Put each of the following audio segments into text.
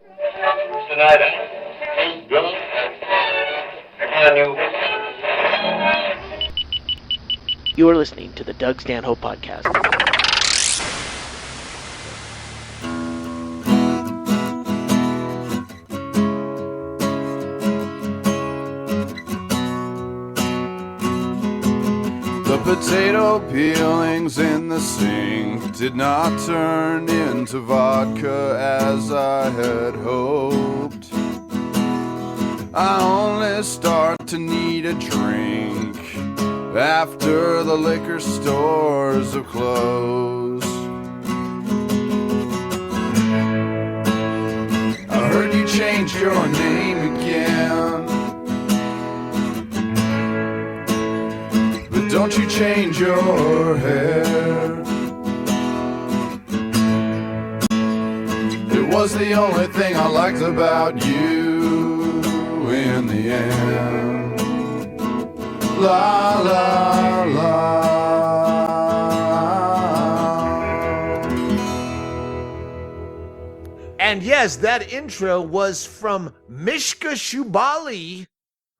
Tonight, Bill, can you? You are listening to the Doug Stanhope Podcast. The potato peelings in the sink did not turn into vodka as I had hoped. I only start to need a drink after the liquor stores have closed. I heard you changed your name again, but don't you change your hair. It was the only thing I liked about you in the end. La la la. And yes, that intro was from Mishka Shubali,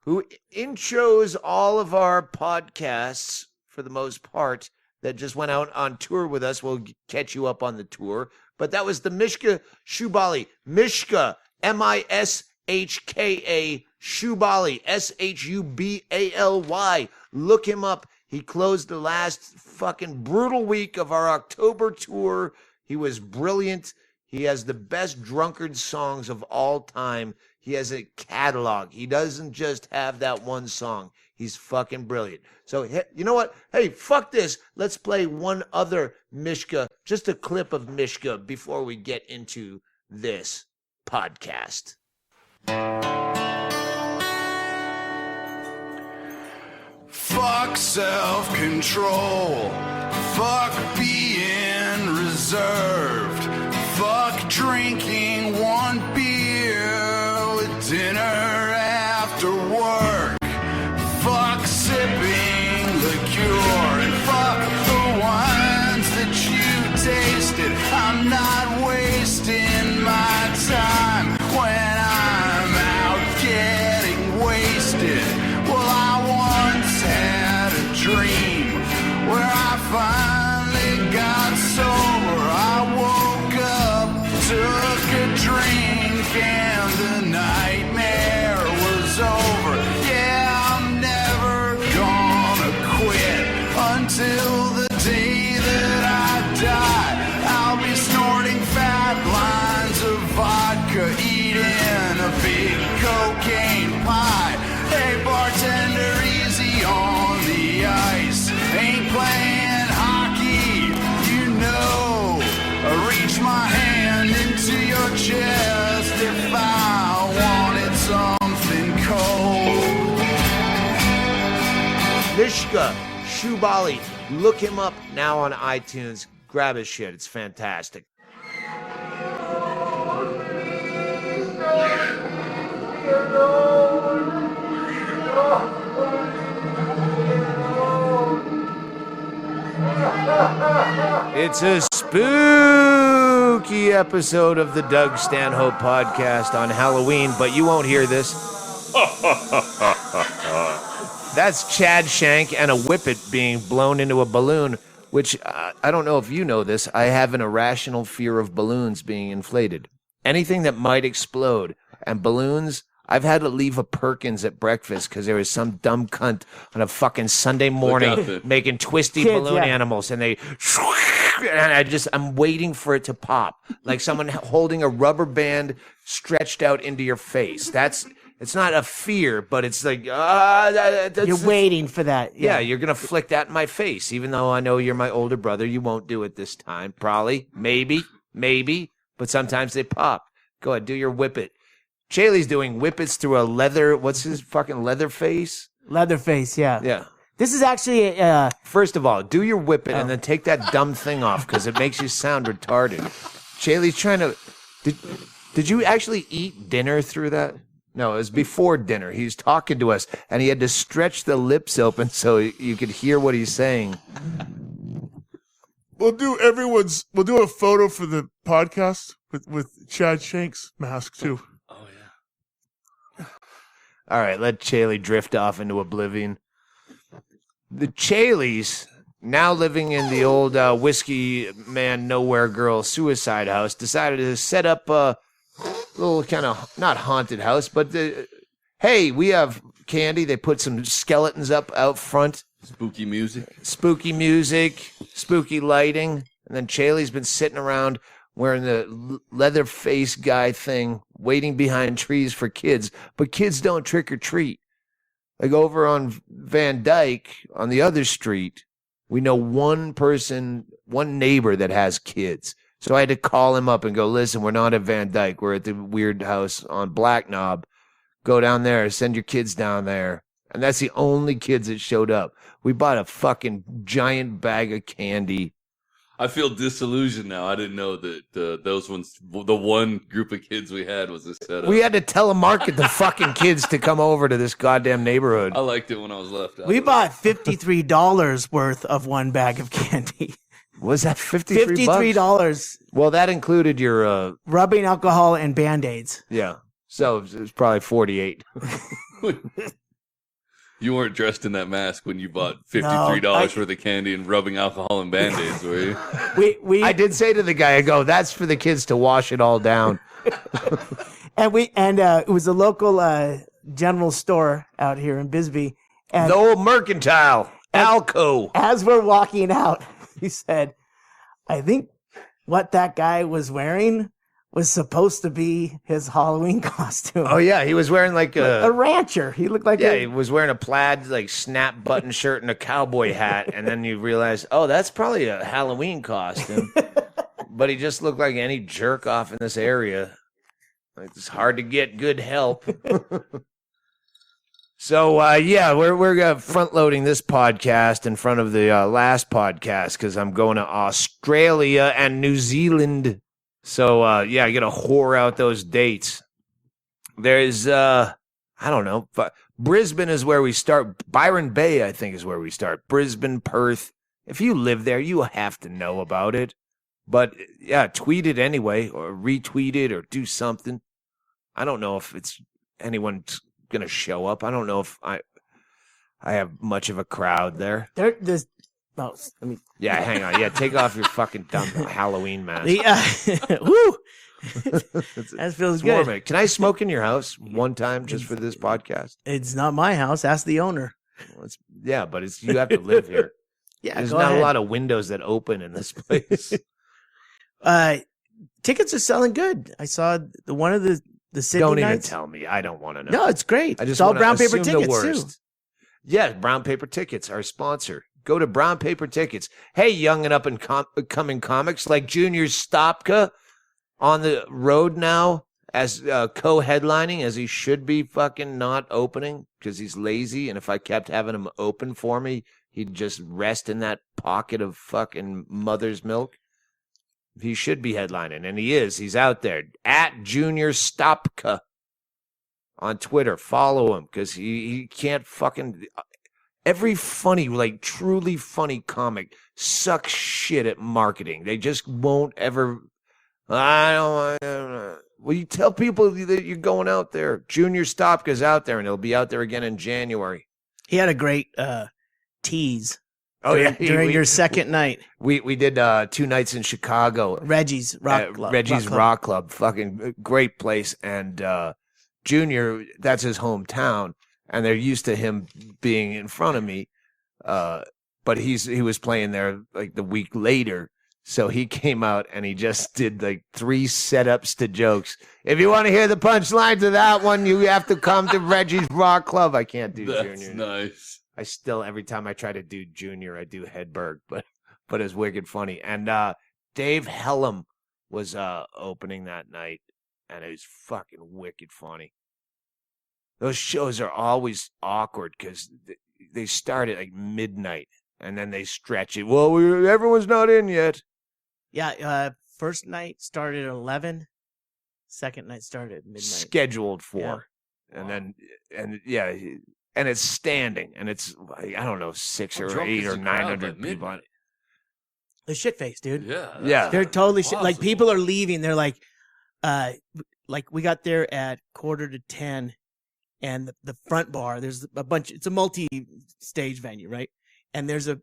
who intros all of our podcasts for the most part that just went out on tour with us. We'll catch you up on the tour. But that was the Mishka Shubali. Mishka, Mishka, Shubali, Shubaly. Look him up. He closed the last fucking brutal week of our October tour. He was brilliant. He has the best drunkard songs of all time. He has a catalog. He doesn't just have that one song. He's fucking brilliant. So, you know what? Hey, fuck this. Let's play one other Mishka, just a clip of Mishka before we get into this podcast. Fuck self-control. Fuck being reserved. Fuck drinking one beer with dinner after work. Fuck sipping liqueur. And fuck the wines that you tasted. I'm not wasting my time when I'm out getting wasted. Well, I once had a dream where I finally got sober. I woke up, took a drink, and the nightmare was over. Yeah, I'm never gonna quit until the day that I die. I'll be snorting fat lines of vodka, eating a big cocaine pie. Hey, bartender, easy on the ice. Ain't playing hockey, you know. Reach my hand into your chest if I wanted something cold. Mishka Shubali. Look him up now on iTunes. Grab his shit. It's fantastic. It's a spooky episode of the Doug Stanhope Podcast on Halloween, but you won't hear this. That's Chad Shank and a whippet being blown into a balloon, which I don't know if you know this. I have an irrational fear of balloons being inflated. Anything that might explode. And balloons, I've had to leave a Perkins at breakfast because there was some dumb cunt on a fucking Sunday morning making twisty balloon animals, and they, and I'm waiting for it to pop, like someone holding a rubber band stretched out into your face. It's not a fear, but it's like, you're waiting for that. Yeah, you're going to flick that in my face. Even though I know you're my older brother, you won't do it this time. Probably, maybe, but sometimes they pop. Go ahead, do your whippet. Chaille's doing whippets through a leather, what's his fucking leather face? Leather face, yeah. Yeah. This is actually First of all, do your whippet and then take that dumb thing off because it makes you sound retarded. Chaille's trying to... Did you actually eat dinner through that? No, it was before dinner. He was talking to us, and he had to stretch the lips open so you could hear what he's saying. We'll do a photo for the podcast. with Chad Shank's mask too. Oh yeah. All right, let Chaille drift off into oblivion. The Chailles, now living in the old whiskey man nowhere girl suicide house, decided to set up a little kind of not haunted house, but hey, we have candy. They put some skeletons up out front. Spooky music, spooky lighting, and then Chaille's been sitting around wearing the leather face guy thing, waiting behind trees for kids, but kids don't trick or treat. Like over on Van Dyke, on the other street, we know one neighbor that has kids. So I had to call him up and go, listen, we're not at Van Dyke. We're at the weird house on Black Knob. Go down there. Send your kids down there. And that's the only kids that showed up. We bought a fucking giant bag of candy. I feel disillusioned now. I didn't know that those ones, the one group of kids we had was a setup. We had to telemarket the fucking kids to come over to this goddamn neighborhood. I liked it when I was left out. We bought $53 worth of one bag of candy. Was that $53? $53. Well, that included your... rubbing alcohol and Band-Aids. Yeah. So it was probably 48. You weren't dressed in that mask when you bought $53 worth of candy and rubbing alcohol and Band-Aids, were you? I did say to the guy, I go, that's for the kids to wash it all down. And it was a local general store out here in Bisbee. And the old mercantile, Alco. As we're walking out, he said, I think what that guy was wearing was supposed to be his Halloween costume. Oh, yeah. He was wearing like a rancher. He looked like he was wearing a plaid, like snap button shirt and a cowboy hat. And then you realize, oh, that's probably a Halloween costume. But he just looked like any jerk off in this area. It's hard to get good help. So, we're front loading this podcast in front of the last podcast because I'm going to Australia and New Zealand. So, I got to whore out those dates. There's, I don't know, Brisbane is where we start. Byron Bay, I think, is where we start. Brisbane, Perth. If you live there, you have to know about it. But, yeah, tweet it anyway, or retweet it, or do something. I don't know if it's anyone's going to show up. I don't know if I have much of a crowd there. Yeah, hang on. Yeah, take off your fucking dumb Halloween mask. Woo! That feels good. Can I smoke in your house one time just for this podcast? It's not my house. Ask the owner. Well, but you have to live here. Yeah, there's not a lot of windows that open in this place. Tickets are selling good. I saw one of the Sydney Don't even nights. tell me. I don't want to know. No, it's great. I just it's all wanna brown paper assume the tickets too. worst. Yeah, Brown Paper Tickets, our sponsor. Go to Brown Paper Tickets. Hey, young and up and coming comics like Junior Stopka on the road now as co-headlining, as he should be fucking not opening because he's lazy. And if I kept having him open for me, he'd just rest in that pocket of fucking mother's milk. He should be headlining, and he is. He's out there. At Junior Stopka on Twitter. Follow him because he can't fucking... Every funny, like truly funny comic sucks shit at marketing. They just won't ever. I don't know. Well, you tell people that you're going out there. Junior Stopka's out there, and he'll be out there again in January. He had a great tease. Oh, during your second night. We did 2 nights in Chicago. Reggie's Rock Club. Rock Club. Fucking great place. And Junior, that's his hometown. And they're used to him being in front of me, but he was playing there like the week later, so he came out and he just did like 3 setups to jokes. If you want to hear the punchline to that one, you have to come to Reggie's Rock Club. I can't do That's Junior. Nice. I still every time I try to do Junior, I do Hedberg, but it's wicked funny. And Dave Hellam was opening that night, and it was fucking wicked funny. Those shows are always awkward because they start at like midnight and then they stretch it. Well, everyone's not in yet. Yeah, first night started at 11. Second night started at midnight. Scheduled for. Yeah. And then, and it's standing and it's, I don't know, 600 or 800 or 900 people on it. They're shit-faced, dude. Yeah. Yeah. They're totally awesome. Like, people are leaving. They're like, like we got there at 9:45, and the front bar, there's a bunch. It's a multi-stage venue, right? And there's a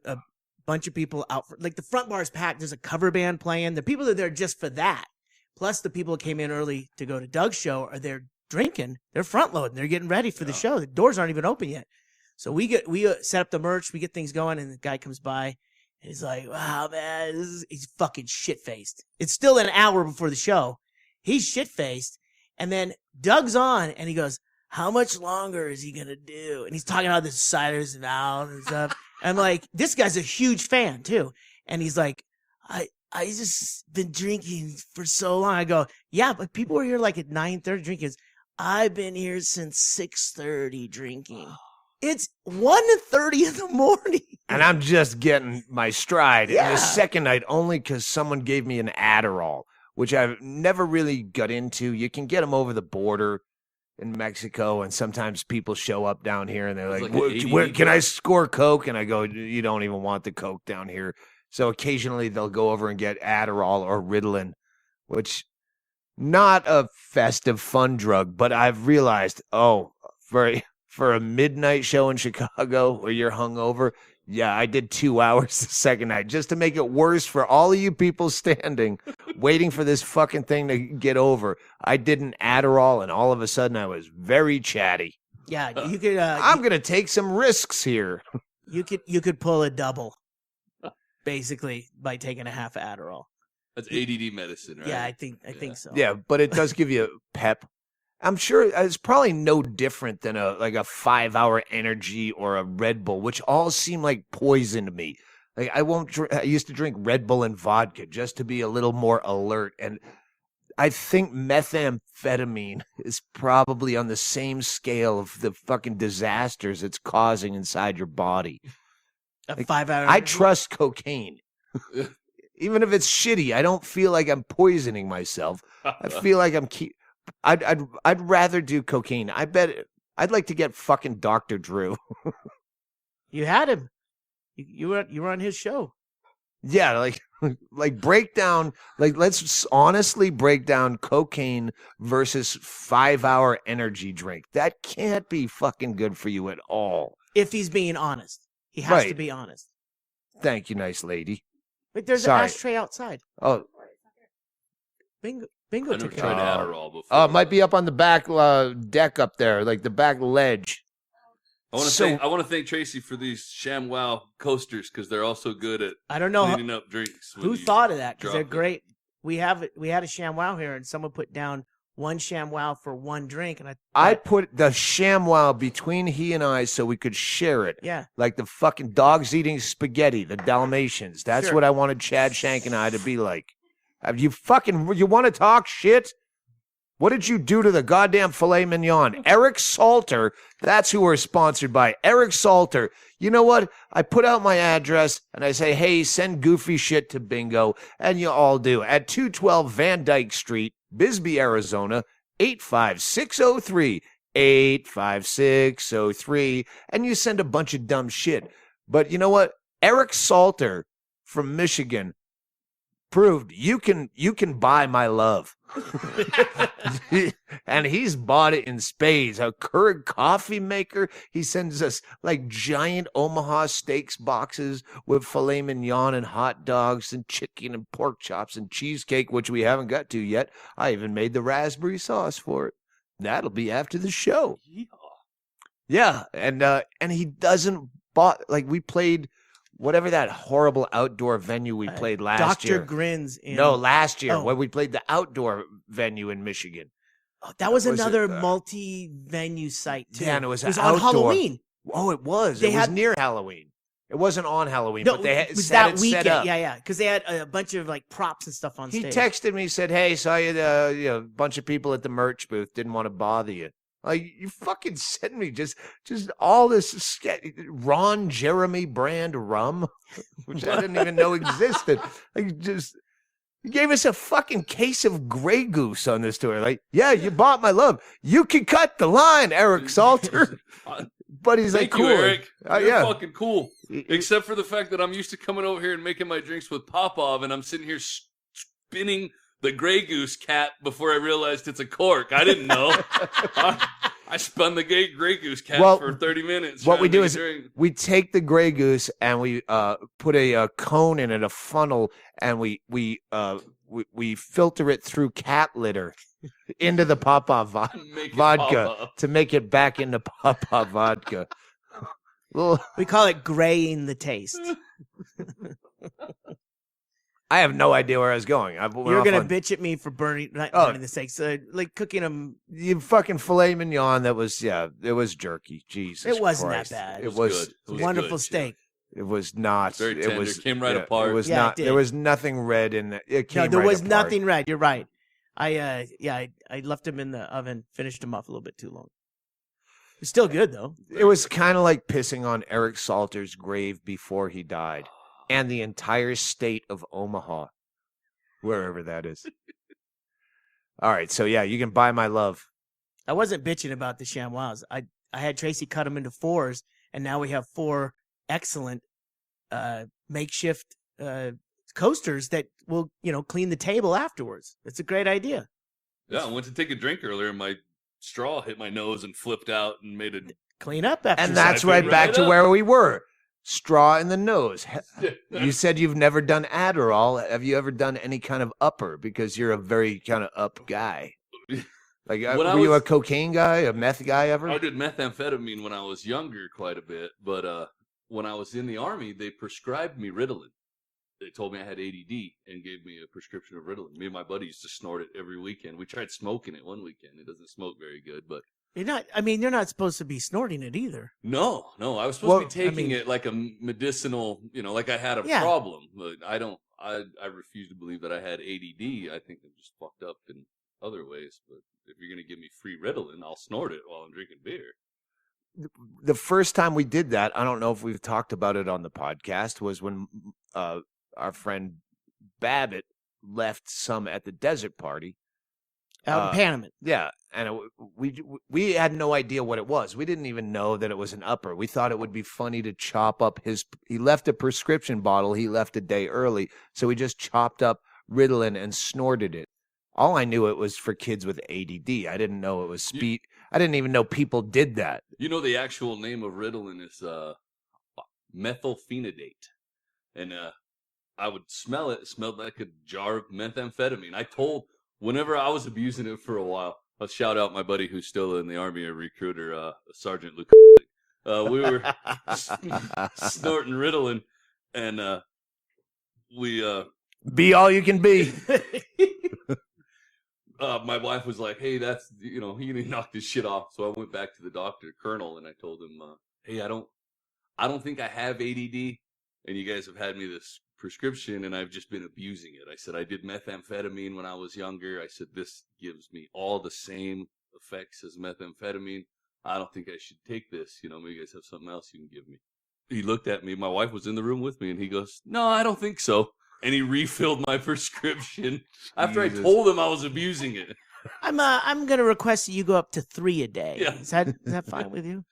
bunch of people out for, like the front bar is packed. There's a cover band playing. The people that are there just for that, plus the people that came in early to go to Doug's show, are there drinking. They're front loading. They're getting ready for the show. The doors aren't even open yet. So we set up the merch. We get things going, and the guy comes by, and he's like, "Wow, man, he's fucking shit faced." It's still an hour before the show. He's shit faced, and then Doug's on, and he goes, "How much longer is he gonna do?" And he's talking about the ciders and out and stuff. I'm like, this guy's a huge fan too, and he's like, I just been drinking for so long. I go, yeah, but people were here like at 9:30 drinking. I've been here since 6:30 drinking. It's 1:30 in the morning. And I'm just getting my stride. Yeah. And the second night, only because someone gave me an Adderall, which I've never really got into. You can get them over the border in Mexico, and sometimes people show up down here, and they're like, where can I score Coke? And I go, you don't even want the Coke down here. So occasionally they'll go over and get Adderall or Ritalin, which not a festive fun drug, but I've realized, for a midnight show in Chicago where you're hungover, yeah, I did 2 hours the second night just to make it worse for all of you people standing, waiting for this fucking thing to get over. I did an Adderall, and all of a sudden I was very chatty. Yeah, you could. I'm gonna take some risks here. You could pull a double, basically, by taking a half Adderall. That's ADD medicine, right? Yeah, I think so. Yeah, but it does give you pep. I'm sure it's probably no different than a 5-hour energy or a Red Bull, which all seem like poison to me. Like I used to drink Red Bull and vodka just to be a little more alert, and I think methamphetamine is probably on the same scale of the fucking disasters it's causing inside your body. A 5-hour. I trust cocaine. Even if it's shitty, I don't feel like I'm poisoning myself. I feel like I'd rather do cocaine. I bet I'd like to get fucking Dr. Drew. You had him. You were on his show. Yeah, like break down, let's honestly break down cocaine versus 5-hour energy drink. That can't be fucking good for you at all. If he's being honest. He has to be honest. Thank you, nice lady. Wait, there's an ashtray outside. Oh. Bingo I never took tried it. Adderall before. Oh, it might be up on the back deck up there, like the back ledge. I want to thank Tracy for these ShamWow coasters because they're also good at I don't know cleaning up drinks. who thought of that because they're drop it. great. We had a ShamWow here, and someone put down one ShamWow for one drink, and I put the ShamWow between he and I so we could share it. Yeah. Like the fucking dogs eating spaghetti, the Dalmatians. That's Sure. what I wanted Chad Shank and I to be like. You want to talk shit? What did you do to the goddamn filet mignon? Eric Salter, that's who we're sponsored by. Eric Salter. You know what? I put out my address and I say, hey, send goofy shit to Bingo. And you all do. At 212 Van Dyke Street, Bisbee, Arizona, 85603. 85603. And you send a bunch of dumb shit. But you know what? Eric Salter from Michigan proved you can buy my love. And he's bought it in spades. A Keurig coffee maker. He sends us like giant Omaha steaks boxes with filet mignon and hot dogs and chicken and pork chops and cheesecake, which we haven't got to yet. I even made the raspberry sauce for it. That'll be after the show. Yeah, and he doesn't we played whatever that horrible outdoor venue we played last year. Dr. Grins. Last year Oh. when we played the outdoor venue in Michigan. Oh, that was Was it, another multi-venue site too. Yeah, and it was on outdoor. Halloween. Oh, it was. It was near Halloween. It wasn't on Halloween, No, but they it was set that it weekend. set up. Yeah, because they had a bunch of like props and stuff on He stage. texted me, said, "Hey, saw you. A bunch of people at the merch booth didn't want to bother you." Like, you fucking sent me just all this Ron Jeremy brand rum, which I didn't even know existed. Like, just you gave us a fucking case of Grey Goose on this tour. Like, yeah, you bought my love. You can cut the line, Eric Salter. But he's Thank like, you, cool. Eric. You're Yeah. fucking cool. Except for the fact that I'm used to coming over here and making my drinks with Popov, and I'm sitting here spinning the Grey Goose cap before I realized it's a cork. I didn't know. I spun the Grey Goose cap for 30 minutes. What we do is we take the Grey Goose and we put a cone in it, a funnel, and we filter it through cat litter into the Papa vodka to make it back into Papa vodka. We call it graying the taste. I have no idea where I was going. You're gonna bitch at me for burning the steaks, like cooking them. You fucking filet mignon. That was it was jerky. Jesus, it wasn't Christ. that bad. It was good. It was wonderful good, steak. It was not. Very tender. It was came right apart. It was Yeah, not. it did. There was nothing red in it. It came No, there right was apart. nothing red. You're right. I left them in the oven, finished them off a little bit too long. It's still good though. It was kind of like pissing on Eric Salter's grave before he died, and the entire state of Omaha, wherever that is. All right, so yeah, you can buy my love. I wasn't bitching about the ShamWows. I had Tracy cut them into 4s, and now we have 4 excellent makeshift coasters that will clean the table afterwards. It's a great idea. Yeah, I went to take a drink earlier, and my straw hit my nose and flipped out and made a clean up after. And that's right back to where we were. Straw in the nose. You said you've never done Adderall. Have you ever done any kind of upper? Because you're a very kind of up guy. Like, were you a cocaine guy, a meth guy ever? I did methamphetamine when I was younger quite a bit, but when I was in the Army, they prescribed me Ritalin. They told me I had ADD and gave me a prescription of Ritalin. Me and my buddy used to snort it every weekend. We tried smoking it one weekend. It doesn't smoke very good, but you're not supposed to be snorting it either. No. I was supposed to be taking it like a medicinal, like I had a problem, but I don't. I refuse to believe that I had ADD. I think I'm just fucked up in other ways. But if you're gonna give me free Ritalin, I'll snort it while I'm drinking beer. The first time we did that, I don't know if we've talked about it on the podcast, was when our friend Babbitt left some at the desert party out in Panama. Yeah, and we had no idea what it was. We didn't even know that it was an upper. We thought it would be funny to chop up he left a prescription bottle. He left a day early, so we just chopped up Ritalin and snorted it. All I knew it was for kids with ADD. I didn't know it was speed. I didn't even know people did that. The actual name of Ritalin is methylphenidate, and I would smell it. It smelled like a jar of methamphetamine. Whenever I was abusing it for a while, I'll shout out my buddy who's still in the Army, a recruiter, Sergeant Luke. We were snorting Ritalin, and we be all you can be. My wife was like, "Hey, that's you need to knock this shit off." So I went back to the doctor, Colonel, and I told him, "Hey, I don't think I have ADD, and you guys have had me this prescription, and I've just been abusing it." I said, "I did methamphetamine when I was younger." I said, "This gives me all the same effects as methamphetamine. I don't think I should take this. Maybe you guys have something else you can give me." He looked at me. My wife was in the room with me, and he goes, "No, I don't think so." And he refilled my prescription after I told him I was abusing it. I'm gonna request that you go up to 3 a day. Yeah. Is that fine with you?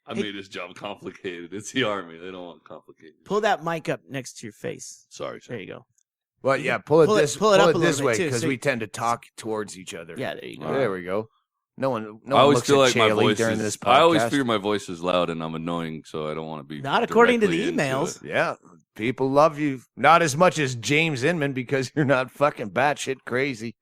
I made his job complicated. It's the Army. They don't want complicated. Pull that mic up next to your face. Sorry. There you go. Well, yeah, pull it up this way, too, because so we tend to talk towards each other. Yeah, there you go. There we go. No one I always looks feel at like my Chaille voice during is, this podcast. I always feel my voice is loud and I'm annoying, so I don't want to be. Not according to the directly into emails. it. Yeah, people love you. Not as much as James Inman, because you're not fucking batshit crazy.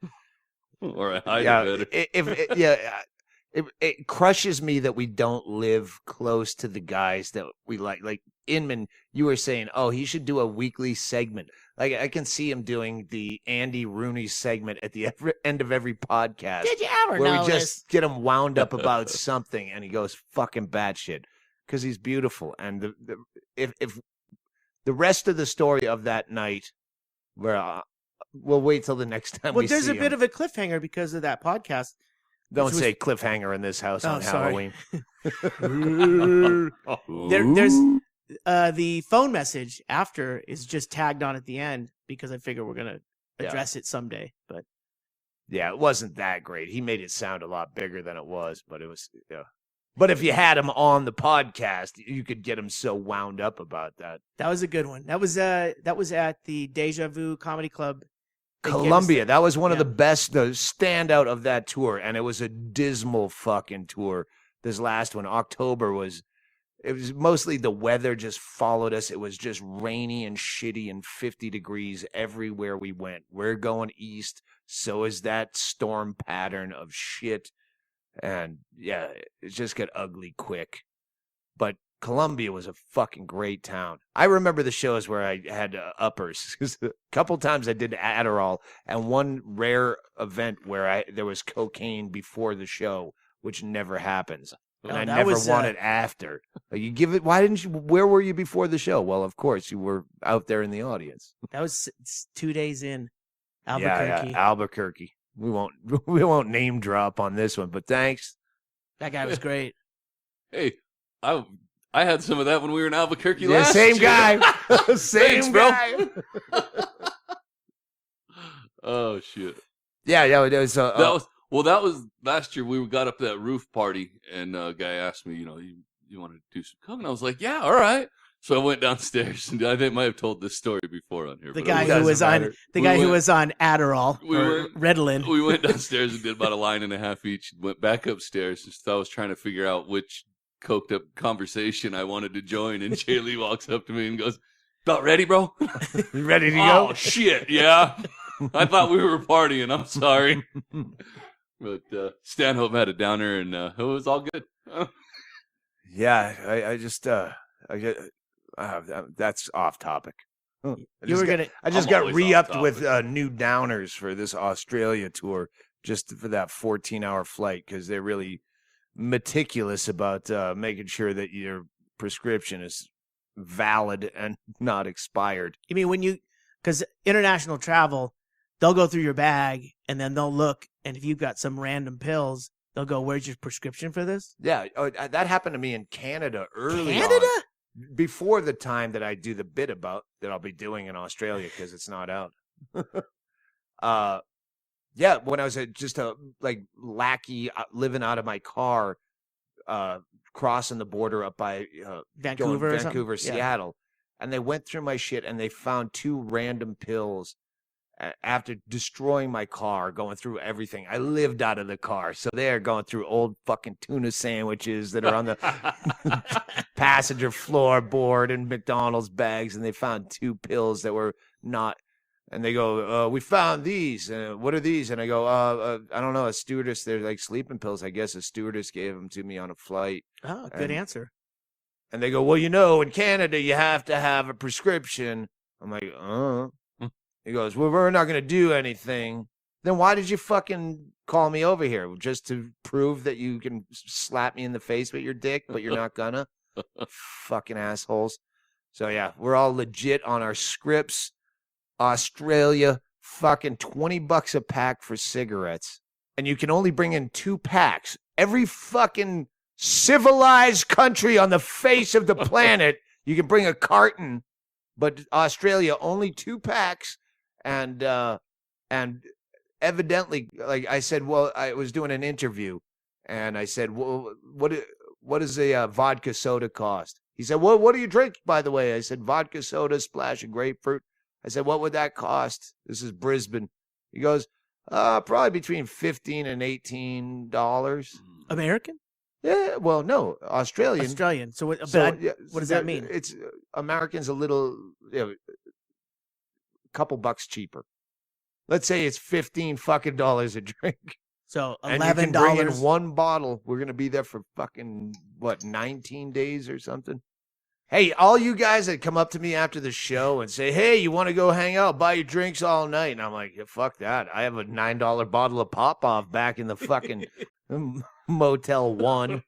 Or I hide it better. It crushes me that we don't live close to the guys that we like. Like Inman, you were saying, oh, he should do a weekly segment. Like I can see him doing the Andy Rooney segment at the end of every podcast. Did you ever where know we just get him wound up about something, and he goes fucking batshit because he's beautiful. And if the rest of the story of that night, where we'll wait till the next time we see him. There's a bit of a cliffhanger because of that podcast. Don't say cliffhanger in this house on sorry. Halloween. There's the phone message after is just tagged on at the end because I figure we're gonna address it someday. But yeah, it wasn't that great. He made it sound a lot bigger than it was, but it was. But if you had him on the podcast, you could get him so wound up about that. That was a good one. That was at the Deja Vu Comedy Club Columbia. That was one of the best, the standout of that tour, and it was a dismal fucking tour. This last one, October, it was mostly the weather just followed us. It was just rainy and shitty and 50 degrees everywhere we went. We're going east, so is that storm pattern of shit. And yeah, it just got ugly quick. But Columbia was a fucking great town. I remember the shows where I had uppers. A couple times I did Adderall, and one rare event where there was cocaine before the show, which never happens. And I never wanted after. You give it. Why didn't you? Where were you before the show? Well, of course you were out there in the audience. That was 2 days in Albuquerque. Yeah, Albuquerque. We won't name drop on this one, but thanks. That guy was great. Hey, I had some of that when we were in Albuquerque last same year. guy. Same Thanks, bro. guy. Oh shit. Yeah, it was. That was last year. We got up to that roof party, and a guy asked me, you want to do some coke? And I was like, yeah, all right. So I went downstairs, and I think I might have told this story before on here. The guy who was on Adderall or Ritalin. We went downstairs and did about a line and a half each. Went back upstairs, and I was trying to figure out which coked up conversation I wanted to join. And Chaille walks up to me and goes, "About ready, bro? You ready to go?" Oh shit, yeah. I thought we were partying. I'm sorry. But Stanhope had a downer, and it was all good. Yeah, that's off topic. I just got re-upped with new downers for this Australia tour, just for that 14-hour flight, because they're really meticulous about making sure that your prescription is valid and not expired. You mean because international travel, they'll go through your bag and then they'll look, and if you've got some random pills, they'll go, "Where's your prescription for this?" Yeah, that happened to me in Canada early Canada? on. Before the time that I do the bit about that I'll be doing in Australia because it's not out. Yeah, when I was just a lackey living out of my car, crossing the border up by Vancouver, Seattle, and they went through my shit and they found 2 random pills. After destroying my car, going through everything, I lived out of the car. So they're going through old fucking tuna sandwiches that are on the passenger floorboard and McDonald's bags, and they found 2 pills that were not. And they go, "We found these. What are these?" And I go, "I don't know. A stewardess. They're like sleeping pills. I guess a stewardess gave them to me on a flight." Oh, good answer. And they go, "Well, in Canada, you have to have a prescription." I'm like, He goes, "Well, we're not going to do anything." Then why did you fucking call me over here? Just to prove that you can slap me in the face with your dick, but you're not gonna? Fucking assholes. So yeah, we're all legit on our scripts. Australia, fucking $20 a pack for cigarettes. And you can only bring in 2 packs. Every fucking civilized country on the face of the planet, you can bring a carton, but Australia, only 2 packs. And evidently, like I said, I was doing an interview, and I said, "Well, what does a vodka soda cost?" He said, "Well, what do you drink, by the way?" I said, "Vodka soda, splash of grapefruit." I said, "What would that cost?" This is Brisbane. He goes, "Probably between $15 and $18. American? Yeah, well, no, Australian. So what does that mean? It's Americans a little, couple bucks cheaper. Let's say it's $15 fucking a drink. So $11. And you can bring in 1 bottle. We're gonna be there for fucking 19 days or something. Hey, all you guys that come up to me after the show and say, "Hey, you want to go hang out, buy your drinks all night?" And I'm like, yeah, fuck that. I have a $9 bottle of Pop-Off back in the fucking Motel 1.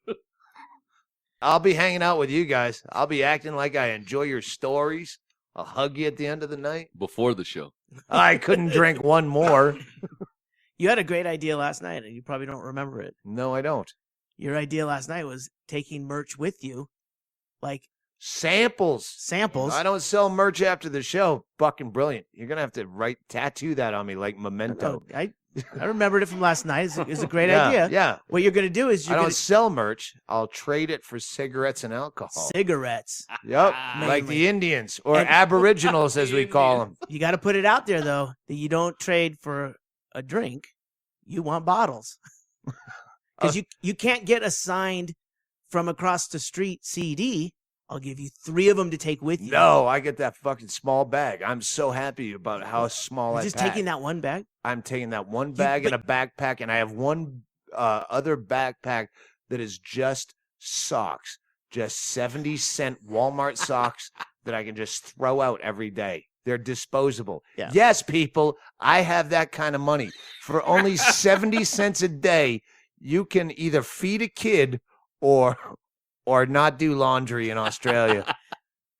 I'll be hanging out with you guys. I'll be acting like I enjoy your stories. I'll hug you at the end of the night. Before the show. I couldn't drink one more. You had a great idea last night, and you probably don't remember it. No, I don't. Your idea last night was taking merch with you, like samples. I don't sell merch after the show. Fucking brilliant. You're gonna have to tattoo that on me like memento. I I remembered it from last night. It's a great Yeah, idea. Yeah. What you're gonna do is I you're don't gonna sell merch. I'll trade it for cigarettes and alcohol. cigarettes. Yep. Like Mainly. the Indians or And- Aboriginals, as we call them. You got to put it out there though that you don't trade for a drink. You want bottles because you can't get a signed from across the street CD. I'll give you 3 of them to take with you. No, I get that fucking small bag. I'm so happy about how small You're I just pack. taking that one bag. I'm taking that one bag and a backpack, and I have one other backpack that is just socks, just 70-cent Walmart socks that I can just throw out every day. They're disposable. Yeah. Yes, people, I have that kind of money. For only 70 cents a day, you can either feed a kid or not do laundry in Australia.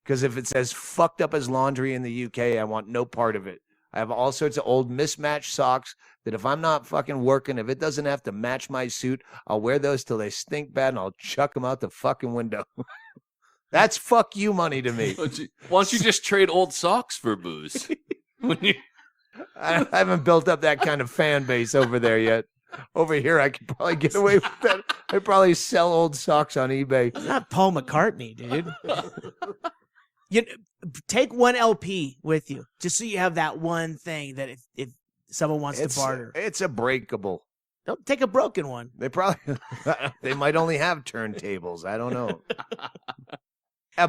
Because if it says fucked up as laundry in the UK, I want no part of it. I have all sorts of old mismatched socks that if I'm not fucking working, if it doesn't have to match my suit, I'll wear those till they stink bad and I'll chuck them out the fucking window. That's fuck you money to me. Why don't you just trade old socks for booze? I haven't built up that kind of fan base over there yet. Over here, I could probably get away with that. I'd probably sell old socks on eBay. It's not Paul McCartney, dude. You take one LP with you, just so you have that one thing that if someone wants to barter, It's a breakable. don't take a broken one. They probably they might only have turntables. I don't know.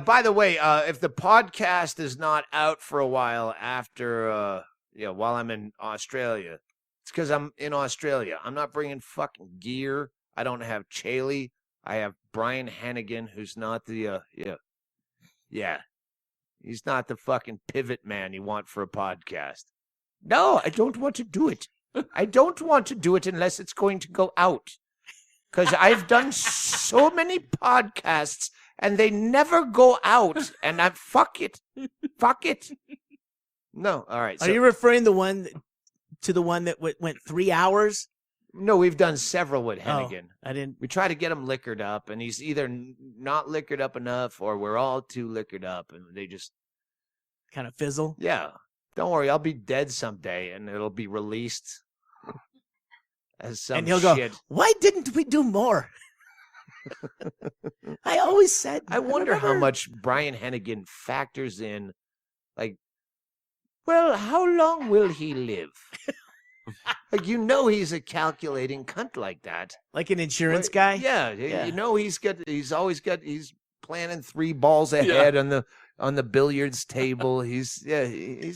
By the way, if the podcast is not out for a while after, while I'm in Australia, it's because I'm in Australia. I'm not bringing fucking gear. I don't have Chaille. I have Brian Hennigan, who's not the, he's not the fucking pivot man you want for a podcast. No, I don't want to do it. I don't want to do it unless it's going to go out. Because I've done so many podcasts and they never go out. And fuck it. Fuck it. No, all right. Are you referring to the one that went 3 hours? No, we've done several with Hennigan. I didn't. We try to get him liquored up, and he's either not liquored up enough or we're all too liquored up, and they just Kind of fizzle. Yeah. Don't worry, I'll be dead someday and it'll be released as some And he'll shit. go, why didn't we do more? I always said. I wonder how much Brian Hennigan factors in, like, well, how long will he live? Like, he's a calculating cunt like that. Like an insurance guy? Yeah, Yeah. he's planning 3 balls ahead on the billiards table. He's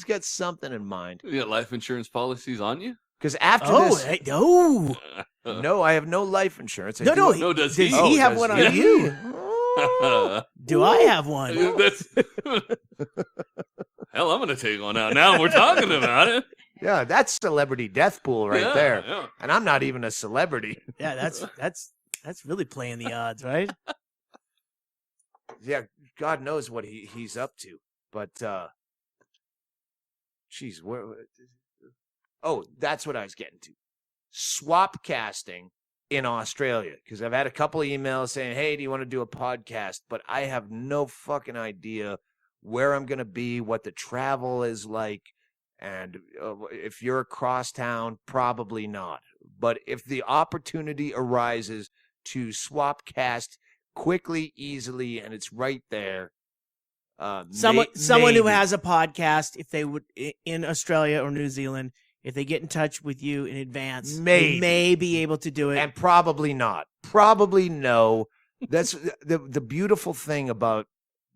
got something in mind. You got life insurance policies on you? Because after this, no, I have no life insurance. I No, do- No, does Does he? he have Does one on he? you? Do I have one? That's... Hell, I'm gonna take one out now. We're talking about it. Yeah, that's celebrity death pool right Yeah, there. yeah. And I'm not even a celebrity. Yeah, that's really playing the odds, right? Yeah, God knows what he's up to. But, geez, oh, that's what I was getting to. Swap casting in Australia. Because I've had a couple of emails saying, hey, do you want to do a podcast? But I have no fucking idea where I'm going to be, what the travel is like. And if you're across town, probably not. But if the opportunity arises to swap cast quickly, easily, and it's right there. Someone who maybe. has a podcast, if they would in Australia or New Zealand, if they get in touch with you in advance, Maybe. they may be able to do it. And probably not. Probably no. That's the beautiful thing about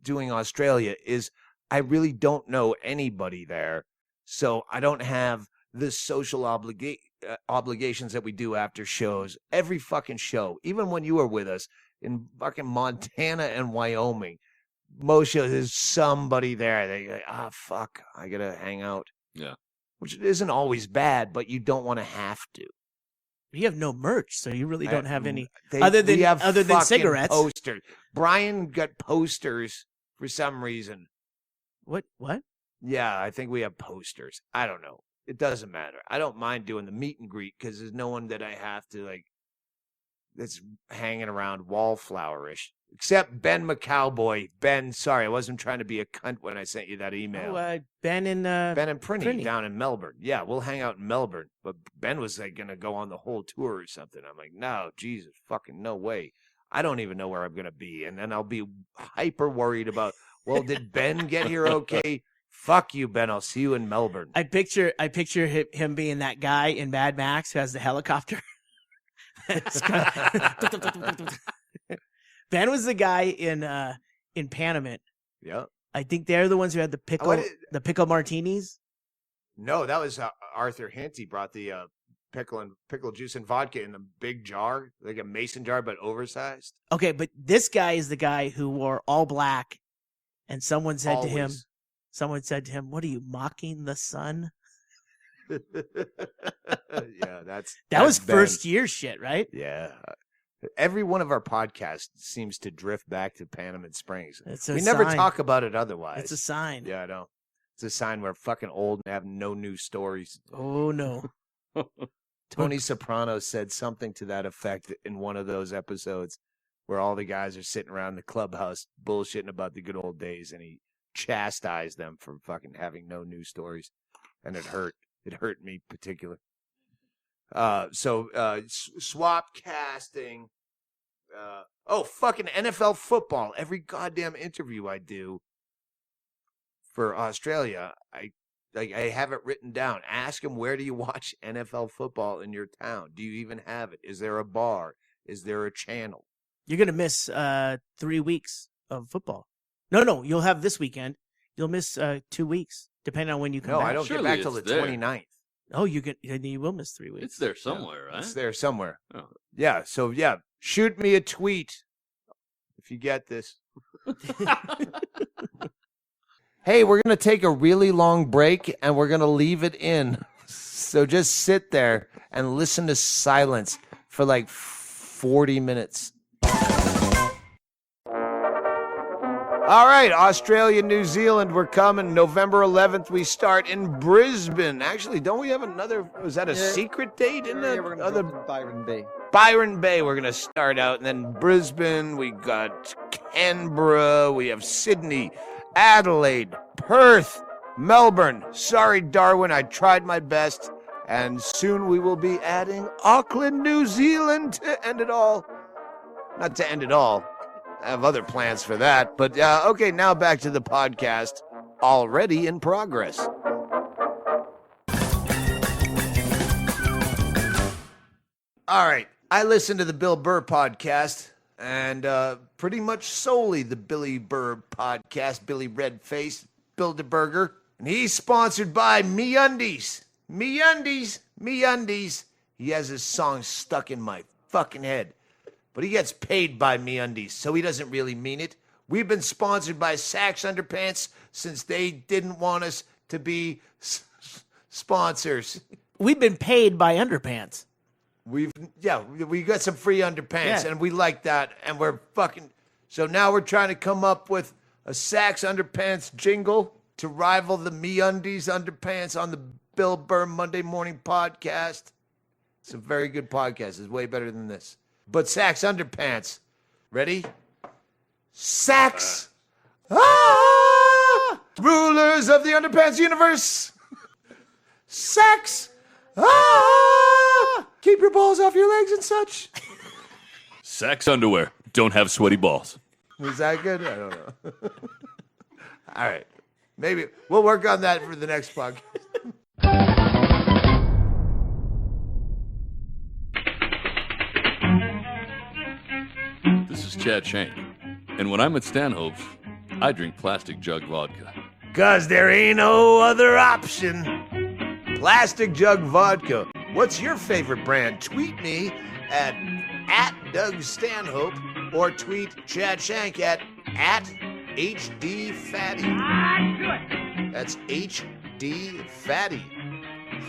doing Australia is I really don't know anybody there. So I don't have the social obligations that we do after shows. Every fucking show, even when you were with us in fucking Montana and Wyoming, most shows there's somebody there. They like, fuck, I gotta hang out. Yeah. Which isn't always bad, but you don't want to have to. You have no merch, so you really don't have any They- other we than have fucking cigarettes. posters. Brian got posters for some reason. What? Yeah, I think we have posters. I don't know. It doesn't matter. I don't mind doing the meet and greet because there's no one that I have to like that's hanging around wallflowerish. Except Ben McCowboy. Ben, sorry, I wasn't trying to be a cunt when I sent you that email. Ben and Prinny down in Melbourne. Yeah, we'll hang out in Melbourne. But Ben was like going to go on the whole tour or something. I'm like, no, Jesus, fucking no way. I don't even know where I'm going to be. And then I'll be hyper worried about, well, did Ben get here okay? Fuck you, Ben. I'll see you in Melbourne. I picture him being that guy in Mad Max who has the helicopter. Ben was the guy in Panamint. Yeah. I think they're the ones who had the pickle martinis. No, that was Arthur Hint. He brought the pickle juice and vodka in the big jar, like a mason jar, but oversized. Okay, but this guy is the guy who wore all black, and someone said to him, "What are you mocking the sun?" Yeah, that was Ben. first year shit, right? Yeah. Every one of our podcasts seems to drift back to Panamint Springs. We never talk about it otherwise. It's a sign. Yeah, I know. It's a sign we're fucking old and have no new stories. Oh, no. Tony Soprano said something to that effect in one of those episodes where all the guys are sitting around the clubhouse bullshitting about the good old days, and he chastised them for fucking having no new stories. And it hurt. It hurt me particularly. Swap casting. Fucking NFL football. Every goddamn interview I do for Australia, I have it written down. Ask them, where do you watch NFL football in your town? Do you even have it? Is there a bar? Is there a channel? You're gonna miss 3 weeks of football. No, you'll have this weekend. You'll miss 2 weeks, depending on when you come back. No, I don't Surely get back till the it's there. 29th. Oh, you will miss 3 weeks. It's there somewhere, right? It's there somewhere. Oh. Yeah, so yeah, shoot me a tweet if you get this. Hey, we're going to take a really long break, and we're going to leave it in. So just sit there and listen to silence for like 40 minutes. All right, Australia, New Zealand, we're coming. November 11th, we start in Brisbane. Actually, don't we have another, was that a secret date in the we're other? going to Byron Bay. Byron Bay, we're going to start out, and then Brisbane, we got Canberra, we have Sydney, Adelaide, Perth, Melbourne. Sorry, Darwin, I tried my best. And soon we will be adding Auckland, New Zealand to end it all. Not to end it all. I have other plans for that. But, okay, now back to the podcast. Already in progress. All right. I listen to the Bill Burr podcast, and pretty much solely the Billy Burr podcast, Billy Redface, Bilderberger. And he's sponsored by MeUndies. MeUndies, MeUndies. He has his song stuck in my fucking head. But he gets paid by MeUndies, so he doesn't really mean it. We've been sponsored by Saks Underpants since they didn't want us to be sponsors. We've been paid by underpants. We got some free underpants, Yeah. and we like that, and we're fucking... So now we're trying to come up with a Saks Underpants jingle to rival the MeUndies Underpants on the Bill Burr Monday Morning Podcast. It's a very good podcast. It's way better than this. But Saks Underpants. Ready? Saks! Rulers of the Underpants universe! Saks! Keep your balls off your legs and such. Saks underwear. Don't have sweaty balls. Was that good? I don't know. All right. Maybe we'll work on that for the next podcast. This is Chad Shank. And when I'm at Stanhope's, I drink plastic jug vodka. 'Cause there ain't no other option. Plastic Jug Vodka. What's your favorite brand? Tweet me at Doug Stanhope or tweet Chad Shank at HD Fatty. That's HD Fatty.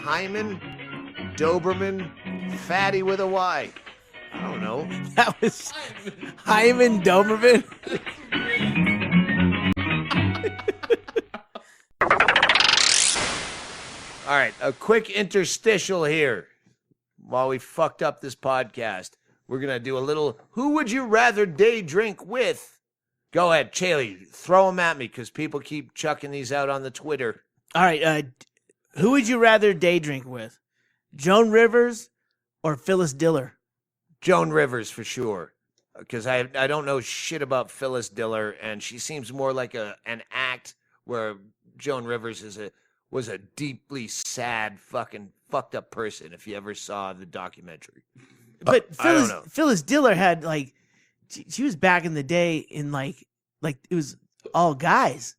Hyman Doberman Fatty with a Y. I don't know. That was Hyman Doberman. All right, a quick interstitial here while we fucked up this podcast. We're going to do a little Who Would You Rather Day Drink With? Go ahead, Chaille. Throw them at me because people keep chucking these out on the Twitter. All right. Who would you rather day drink with? Joan Rivers or Phyllis Diller? Joan Rivers for sure. Because I don't know shit about Phyllis Diller, and she seems more like an act where Joan Rivers was a deeply sad, fucking fucked up person. If you ever saw the documentary, But I don't know. Phyllis Diller had like she was back in the day in like it was all guys.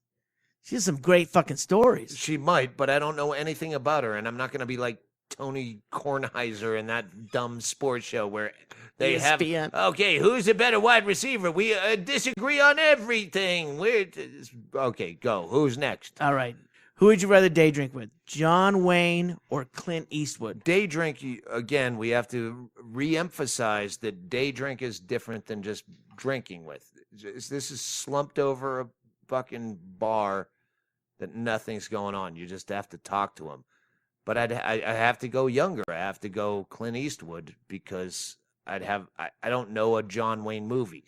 She has some great fucking stories. She might, but I don't know anything about her, and I'm not gonna be like Tony Kornheiser in that dumb sports show where they ESPN. have okay, who's a better wide receiver? We disagree on everything. Okay, go. Who's next? All right. Who would you rather day drink with? John Wayne or Clint Eastwood? Day drink, again, we have to re-emphasize that day drink is different than just drinking with. This is slumped over a fucking bar that nothing's going on. You just have to talk to him. But I have to go younger. I have to go Clint Eastwood because I don't know a John Wayne movie.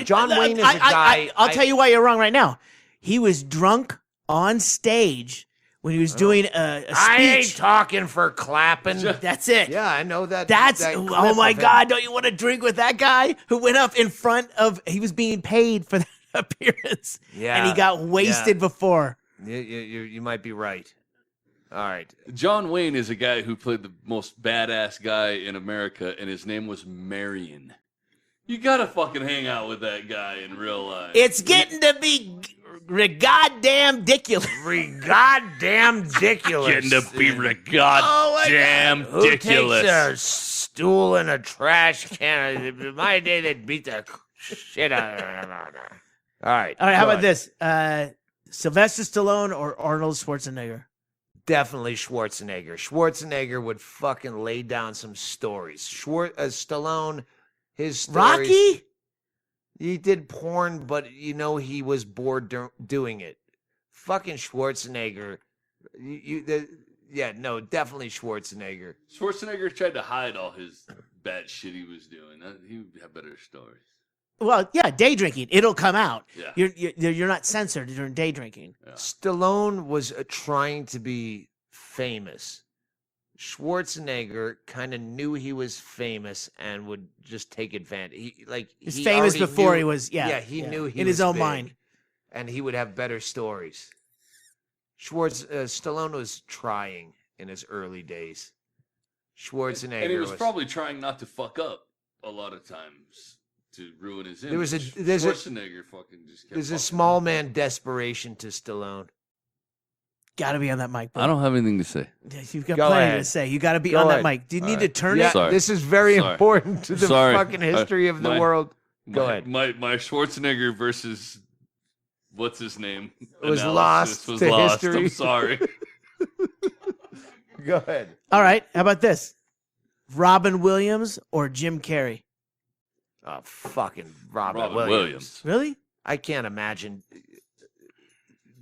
John Wayne is a guy. I'll tell you why you're wrong right now. He was drunk on stage when he was doing a speech. I ain't talking for clapping. That's it. Yeah, I know that. That's that clip oh my of him. God! Don't you want to drink with that guy who went up in front of? He was being paid for that appearance, Yeah, and he got wasted before. You might be right. All right. John Wayne is a guy who played the most badass guy in America, and his name was Marion. You gotta fucking hang out with that guy in real life. It's getting to be goddamn ridiculous. Goddamn ridiculous. Getting to be goddamn Who ridiculous. takes a stool in a trash can? In my day, they'd beat the shit out of it. All right. All right, how go about ahead. this? Sylvester Stallone or Arnold Schwarzenegger? Definitely Schwarzenegger. Schwarzenegger would fucking lay down some stories. Stallone, his stories. Rocky? He did porn, but he was bored doing it. Fucking Schwarzenegger. Definitely Schwarzenegger. Schwarzenegger tried to hide all his bad shit he was doing. He would have better stories. Well, yeah, day drinking. It'll come out. Yeah. You're not censored during day drinking. Yeah. Stallone was trying to be famous. Schwarzenegger kind of knew he was famous and would just take advantage. He's famous already before knew- he was. Yeah, he knew he in was his own big, mind. and he would have better stories. Stallone was trying in his early days. Schwarzenegger And he was probably trying not to fuck up a lot of times to ruin his image. Schwarzenegger fucking just kept There's a fucking small up. man desperation to Stallone. Got to be on that mic. Bro. I don't have anything to say. You've got Go plenty ahead. to say. You got to be Go on ahead. that mic. Do you need All to right. turn Yeah, it? Sorry. this is very Sorry. important to the Sorry. fucking history of the my- world. Go my, ahead. My Schwarzenegger versus what's his name Was analysis lost was to lost. history. I'm sorry. Go ahead. All right. How about this? Robin Williams or Jim Carrey? Oh, fucking Robin Robin Williams. Williams. Really? I can't imagine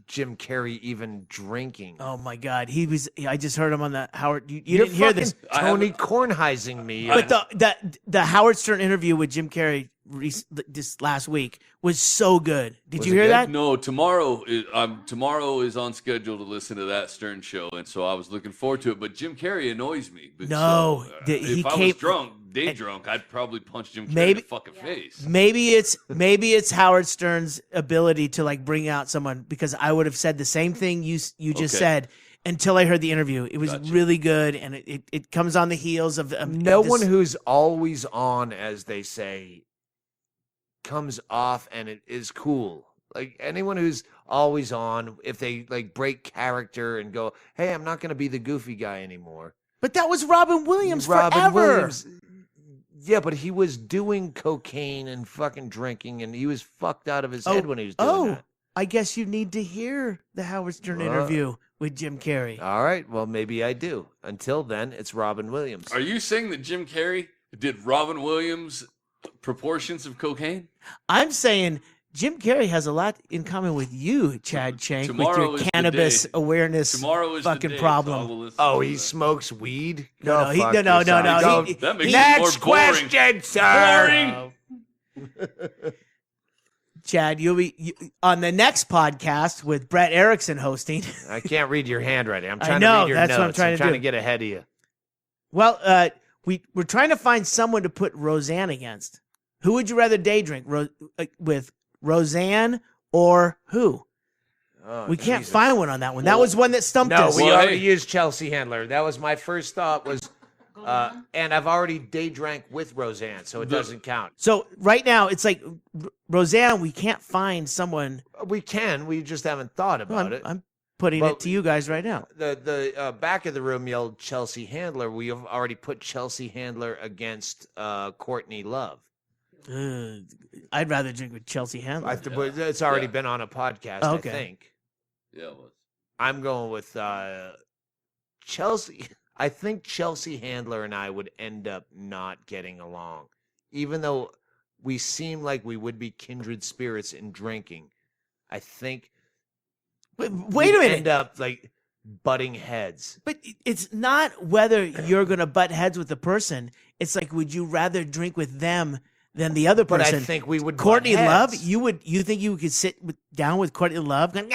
Jim Carrey even drinking. Oh my God, he was. I just heard him on the Howard. You You're didn't hear fucking this, Tony Kornheising me. but the Howard Stern interview with Jim Carrey this last week was so good. Did Was you it hear good? that? No, tomorrow is on schedule to listen to that Stern show, and so I was looking forward to it. But Jim Carrey annoys me. But No, so, he if I came- was drunk, I'd probably punch Jim Carrey Maybe- in the fucking face. Maybe it's Howard Stern's ability to like bring out someone, because I would have said the same thing you just Okay. said until I heard the interview. It was Gotcha. really good, and it comes on the heels of No this- one who's always on, as they say, comes off and it is cool. Like anyone who's always on, if they like break character and go, "Hey, I'm not going to be the goofy guy anymore." But that was Robin Williams Robin forever. Williams. Yeah, but he was doing cocaine and fucking drinking, and he was fucked out of his head when he was doing that. I guess you need to hear the Howard Stern interview with Jim Carrey. All right, well maybe I do. Until then, it's Robin Williams. Are you saying that Jim Carrey did Robin Williams proportions of cocaine? I'm saying Jim Carrey has a lot in common with you, Chad Shank, with Tomorrow your is the cannabis day. awareness Tomorrow is fucking the day, problem. So I will listen Oh, to he that. smokes weed? No, Go he- fuck no, no, yourself. no, Go- he- That makes it Next more boring. question, sir. Boring. Chad, you'll be on the next podcast with Brett Erickson hosting. I can't read your handwriting. I'm I trying know, to read your that's notes. what I'm trying to do. get ahead of you. Well, we're trying to find someone to put Roseanne against. Who would you rather day drink with, Roseanne or who? Oh, We can't Jesus. find one on that one. That was one that stumped No, us. we Well, already hey. used Chelsea Handler. That was my first thought was, and I've already day drank with Roseanne, so it doesn't count. So right now it's like Roseanne. We can't find someone. We can. We just haven't thought about it. I'm putting Well, it to you guys right now. The back of the room yelled Chelsea Handler. We have already put Chelsea Handler against Courtney Love. I'd rather drink with Chelsea Handler. It's already Yeah. been on a podcast, Okay. I think. Yeah, it was. I'm going with Chelsea. I think Chelsea Handler and I would end up not getting along, even though we seem like we would be kindred spirits in drinking. I think Wait a we'd minute. end up like butting heads. But it's not whether you're going to butt heads with the person. It's like, would you rather drink with them than the other But person? I think we would. Courtney butt Love, heads. you think you could sit down with Courtney Love going,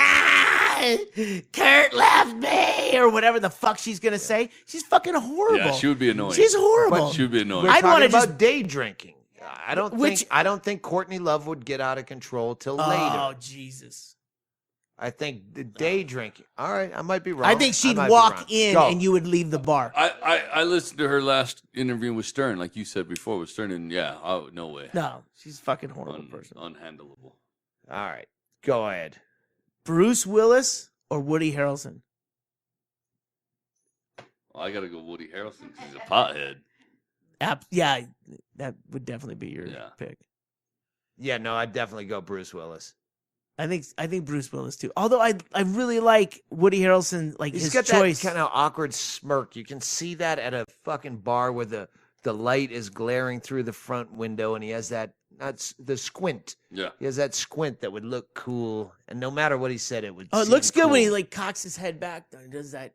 Kurt left me, or whatever the fuck she's going to say? She's fucking horrible. Yeah, she would be annoying. She's horrible. She would be annoying. We're I'd talking wanna about just- day drinking. I don't Which- think. I don't think Courtney Love would get out of control till Oh, later. Jesus. I think the day drinking. All right, I might be wrong. I think she'd might be walk wrong. in Go. and you would leave the bar. I listened to her last interview with Stern, like you said before with Stern, and yeah, no way. No, she's a fucking horrible person. Unhandleable. All right, go ahead. Bruce Willis or Woody Harrelson? Well, I got to go Woody Harrelson because he's a pothead. Yeah, that would definitely be your Yeah. pick. Yeah, no, I'd definitely go Bruce Willis. I think Bruce Willis too. Although I really like Woody Harrelson, like He's his got choice. that kind of awkward smirk. You can see that at a fucking bar where the light is glaring through the front window, and he has that the squint. Yeah. He has that squint that would look cool, and no matter what he said, it would. Oh, it seem looks good when he cool. like cocks his head back and does that.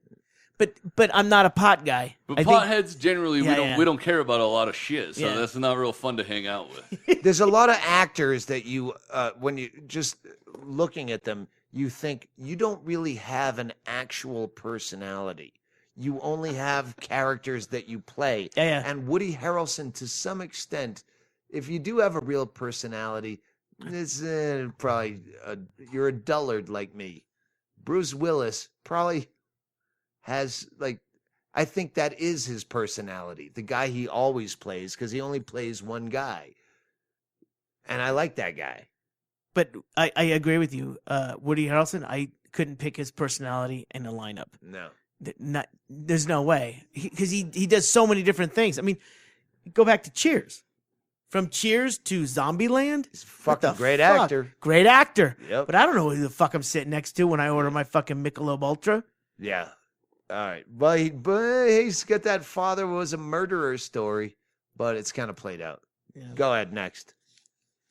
But I'm not a pot guy. But I think potheads generally Yeah. we don't care about a lot of shit, so Yeah. that's not real fun to hang out with. There's a lot of actors that you, when you just looking at them, you think you don't really have an actual personality. You only have characters that you play. Yeah. And Woody Harrelson, to some extent, if you do have a real personality, it's probably you're a dullard like me. Bruce Willis probably has I think that is his personality, the guy he always plays, because he only plays one guy, and I like that guy. But I agree with you. Woody Harrelson, I couldn't pick his personality in a lineup. No. There's no way because he does so many different things. I mean, go back to Cheers. From Cheers to Zombieland, He's a What fucking the great fuck? actor. Great actor. Yep. But I don't know who the fuck I'm sitting next to when I order my fucking Michelob Ultra. Yeah. All right. But he's got that father was a murderer story, but it's kind of played out. Yeah. Go ahead next.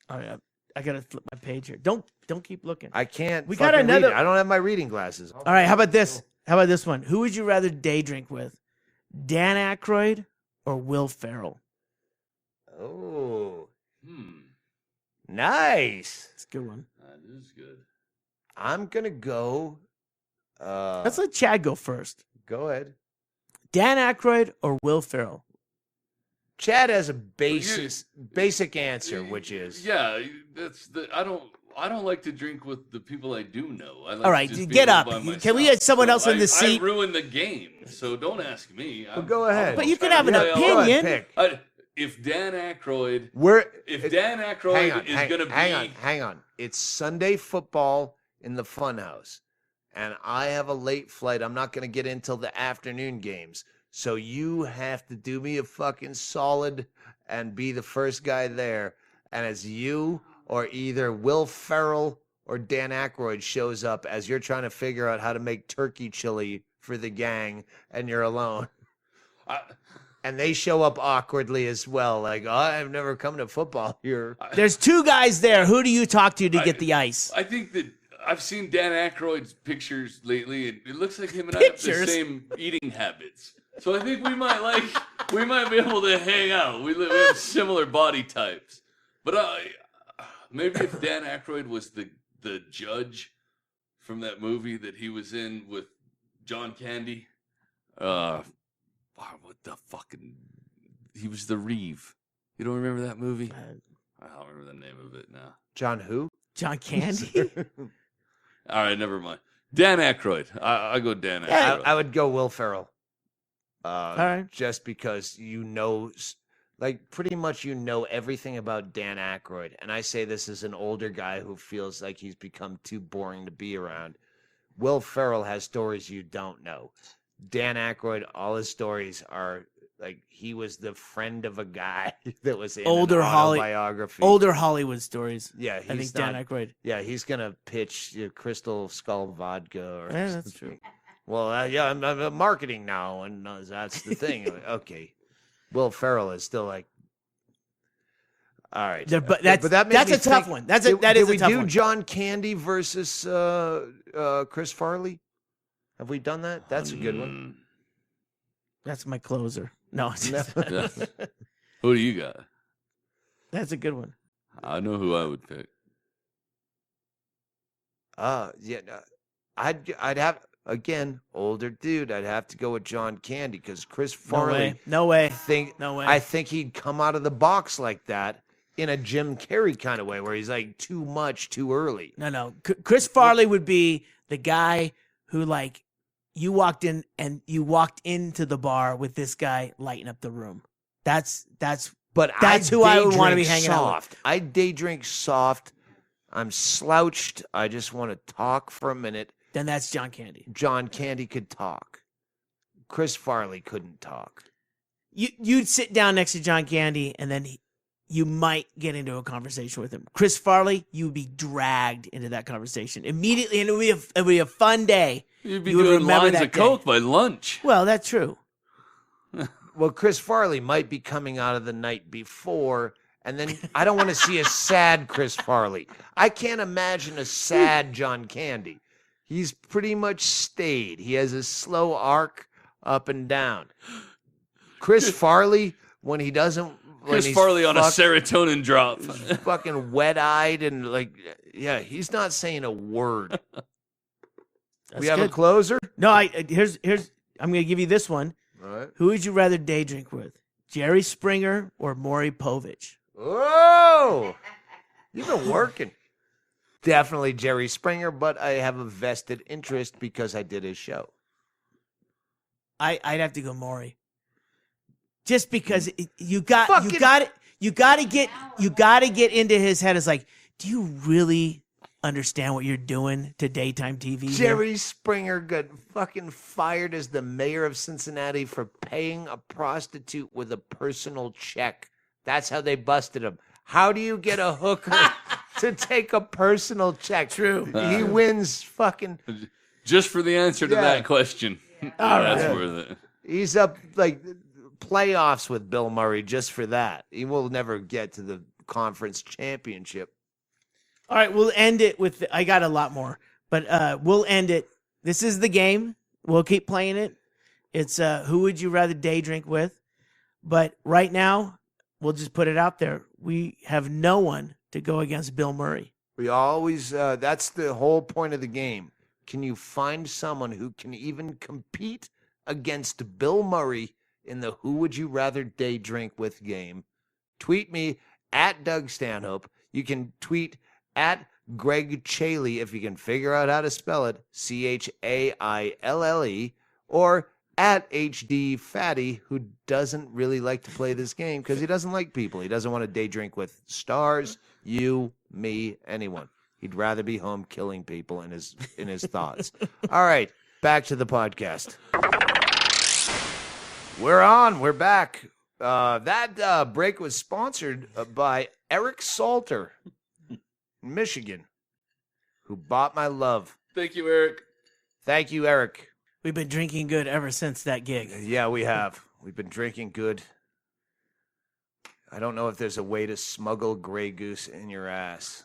All right, I gotta flip my page here. Don't keep looking. I can't. We got fucking read another- it. I don't have my reading glasses. All right, how about this? How about this one? Who would you rather day drink with, Dan Aykroyd or Will Ferrell? Oh, nice. It's a good one. That is good. I'm gonna go. Let's let Chad go first. Go ahead. Dan Aykroyd or Will Ferrell? Chad has a basic answer, which is yeah, that's the I don't like to drink with the people I do know. I like All right, to just be get all up. by Can we myself. get someone else in the I seat? ruined the game, so don't ask me. Well, go ahead. But you can have an opinion. Pick. If Dan Aykroyd, If Dan Aykroyd is going to be, hang on. It's Sunday football in the Funhouse, and I have a late flight. I'm not going to get in till the afternoon games, so you have to do me a fucking solid and be the first guy there. And it's you or either Will Ferrell or Dan Aykroyd shows up as you're trying to figure out how to make turkey chili for the gang, and you're alone. And they show up awkwardly as well. Like, I've never come to football here. There's two guys there. Who do you talk to get the ice? I think that I've seen Dan Aykroyd's pictures lately, and it looks like him and I have the same eating habits. So I think we might be able to hang out. We have similar body types. But maybe if Dan Aykroyd was the judge from that movie that he was in with John Candy, what the fucking... He was the Reeve. You don't remember that movie? I don't remember the name of it now. John who? John Candy? All right, never mind. Dan Aykroyd. I go Dan Aykroyd. I would go Will Ferrell. All right. Just because pretty much everything about Dan Aykroyd. And I say this as an older guy who feels like he's become too boring to be around. Will Ferrell has stories you don't know. Dan Aykroyd, all his stories are like he was the friend of a guy that was in an autobiography. Older Hollywood stories. Yeah, I think Dan Aykroyd. Yeah, he's gonna pitch Crystal Skull vodka. Yeah, that's true. Well, I'm marketing now, and that's the thing. Okay, Will Ferrell is still like, all right, but that's a tough one. That is a tough one. Did we do John Candy versus Chris Farley? Have we done that? That's a good one. That's my closer. No. Who do you got? That's a good one. I know who I would pick. I'd have, again, older dude. I'd have to go with John Candy because Chris Farley. No way. I think he'd come out of the box like that in a Jim Carrey kind of way, where he's like too much too early. No. Chris Farley would be the guy who you walked in and you walked into the bar with this guy lighting up the room. That's who I would want to be hanging out with. I day drink soft. I'm slouched. I just want to talk for a minute. Then that's John Candy. John Candy could talk. Chris Farley couldn't talk. You'd sit down next to John Candy and then you might get into a conversation with him. Chris Farley, you'd be dragged into that conversation immediately, and it would be a fun day. You'd be doing lines of coke by lunch. Well, that's true. Well, Chris Farley might be coming out of the night before, and then I don't want to see a sad Chris Farley. I can't imagine a sad John Candy. He's pretty much stayed. He has a slow arc up and down. Chris Farley, when he doesn't... Chris Farley on a serotonin drop. Fucking wet-eyed and he's not saying a word. We have a closer? No, here's I'm going to give you this one. All right. Who would you rather day drink with? Jerry Springer or Maury Povich? Oh! You've been working. Definitely Jerry Springer, but I have a vested interest because I did his show. I'd have to go Maury. Just because you got to get into his head. It's like, do you really understand what you're doing to daytime TV? Jerry Springer got fucking fired as the mayor of Cincinnati for paying a prostitute with a personal check. That's how they busted him. How do you get a hooker to take a personal check? True. He wins fucking... Just for the answer to that question. That's worth it. He's up playoffs with Bill Murray just for that. He will never get to the conference championship. All right, we'll end it with... I got a lot more, but we'll end it. This is the game. We'll keep playing it. It's who would you rather day drink with? But right now, we'll just put it out there. We have no one to go against Bill Murray. We always... that's the whole point of the game. Can you find someone who can even compete against Bill Murray in the Who Would You Rather Day Drink With game? Tweet me at Doug Stanhope. You can tweet at Ggreg Chaille if you can figure out how to spell it, Chaille, or at HD Fatty, who doesn't really like to play this game because he doesn't like people. He doesn't want to day drink with stars, you, me, anyone. He'd rather be home killing people in his thoughts. All right, back to the podcast. We're on. We're back. That break was sponsored by Eric Salter, Michigan, who bought my love. Thank you, Eric. Thank you, Eric. We've been drinking good ever since that gig. Yeah, we have. We've been drinking good. I don't know if there's a way to smuggle Grey Goose in your ass.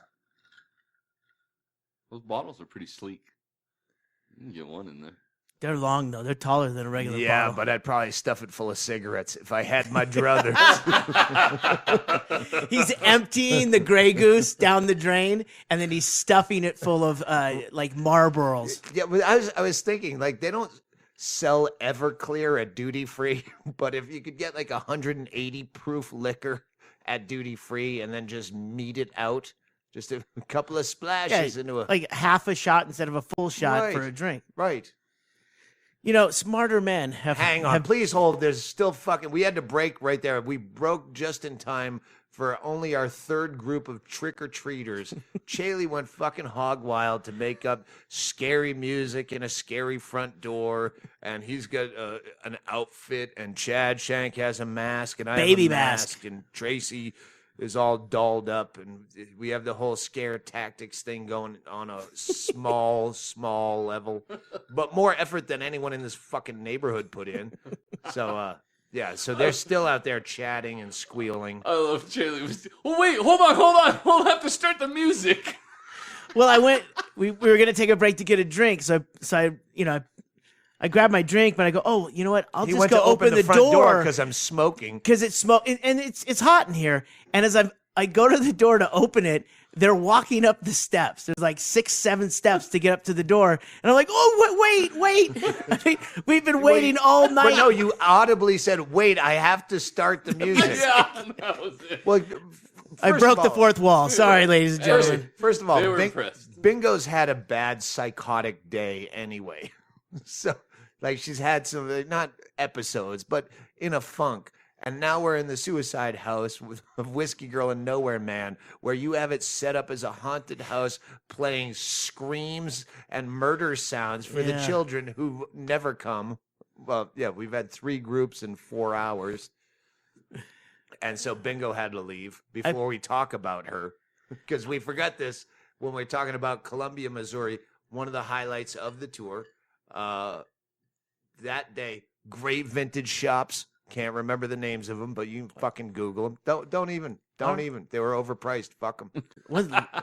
Those bottles are pretty sleek. You can get one in there. They're long though. They're taller than a regular Yeah, bottle. but I'd probably stuff it full of cigarettes if I had my druthers. He's emptying the Grey Goose down the drain, and then he's stuffing it full of like Marlboros. Yeah, but I was thinking, like, they don't sell Everclear at duty free, but if you could get like 180 proof liquor at duty free and then just meet it out, just a couple of splashes into a like half a shot instead of a full shot for a drink. right. You know, smarter men have. Hang on, please hold. There's still fucking. We had to break right there. We broke just in time for only our third group of trick or treaters. Chaille went fucking hog wild to make up scary music and a scary front door, and he's got an outfit. And Shank has a mask, and I Baby have a mask. and Tracy is all dolled up, and we have the whole scare tactics thing going on a small level, but more effort than anyone in this fucking neighborhood put in. So, yeah, so they're still out there chatting and squealing. I love Chaille. Oh, wait, hold on. We'll have to start the music. Well, we were gonna take a break to get a drink, so I grabbed my drink, but I go, oh, you know what? I'll He just went go to open the front door door because I'm smoking. because it's smoke and it's hot in here. And as I go to the door to open it, they're walking up the steps. There's like 6-7 steps to get up to the door, and I'm like, oh, wait! We've been waiting all night. But no, you audibly said, "Wait, I have to start the music." Yeah, that was it. Well, I broke the fourth wall. Sorry, ladies and gentlemen. First of all, They were impressed. Bingo's had a bad psychotic day anyway. So, like, she's had some, not episodes, but in a funk. And now we're in the suicide house with Whiskey Girl and Nowhere Man, where you have it set up as a haunted house playing screams and murder sounds for the Yeah. children who never come. Well, yeah, we've had 3 groups in 4 hours. And so Bingo had to leave before we talk about her, because we forgot this when we're talking about Columbia, Missouri, one of the highlights of the tour. That day, great vintage shops. Can't remember the names of them, but you can fucking Google them. Don't even. They were overpriced. Fuck them.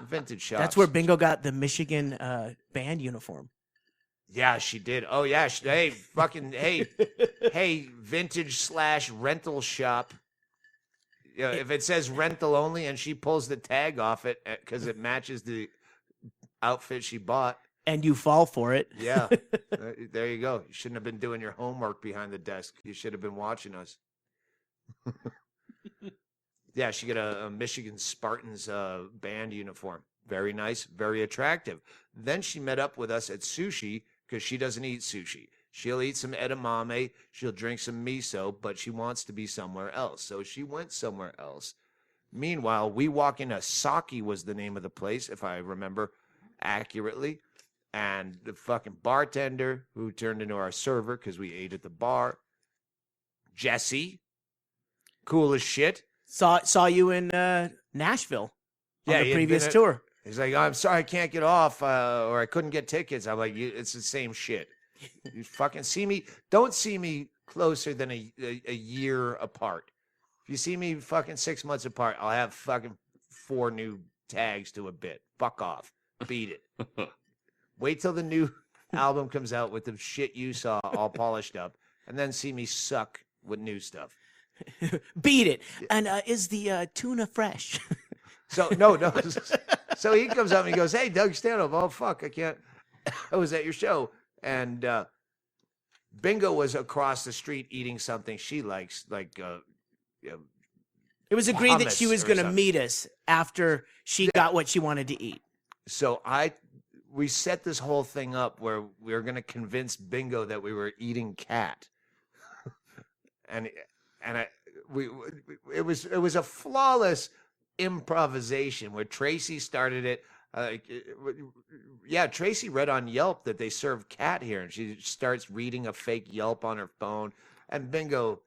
Vintage shops. That's where Bingo got the Michigan band uniform. Yeah, she did. Oh yeah. Hey, vintage/rental shop. Yeah, if it says rental only and she pulls the tag off it because it matches the outfit she bought. And you fall for it. Yeah. There you go. You shouldn't have been doing your homework behind the desk. You should have been watching us. Yeah, she got a Michigan Spartans band uniform. Very nice, very attractive. Then she met up with us at sushi because she doesn't eat sushi. She'll eat some edamame, she'll drink some miso, but she wants to be somewhere else. So she went somewhere else. Meanwhile, we walk in. Sake was the name of the place, if I remember accurately. And the fucking bartender, who turned into our server because we ate at the bar, Jesse, cool as shit. Saw you in Nashville on the he had previous been tour. He's like, I'm sorry, I can't get off, or I couldn't get tickets. I'm like, it's the same shit. You fucking see me. Don't see me closer than a year apart. If you see me fucking 6 months apart, I'll have fucking 4 new tags to a bit. Fuck off. Beat it. Wait till the new album comes out with the shit you saw all polished up, and then see me suck with new stuff. Beat it. And is the tuna fresh? So no. So he comes up and he goes, "Hey, Doug Stanhope. Oh fuck, I can't. I was at your show." And Bingo was across the street eating something she likes, like It was agreed that she hummus was or going to something. meet us after she got what she wanted to eat. So we set this whole thing up where we were going to convince Bingo that we were eating cat, it was a flawless improvisation where Tracy started it. Tracy read on Yelp that they serve cat here, and she starts reading a fake Yelp on her phone, and Bingo.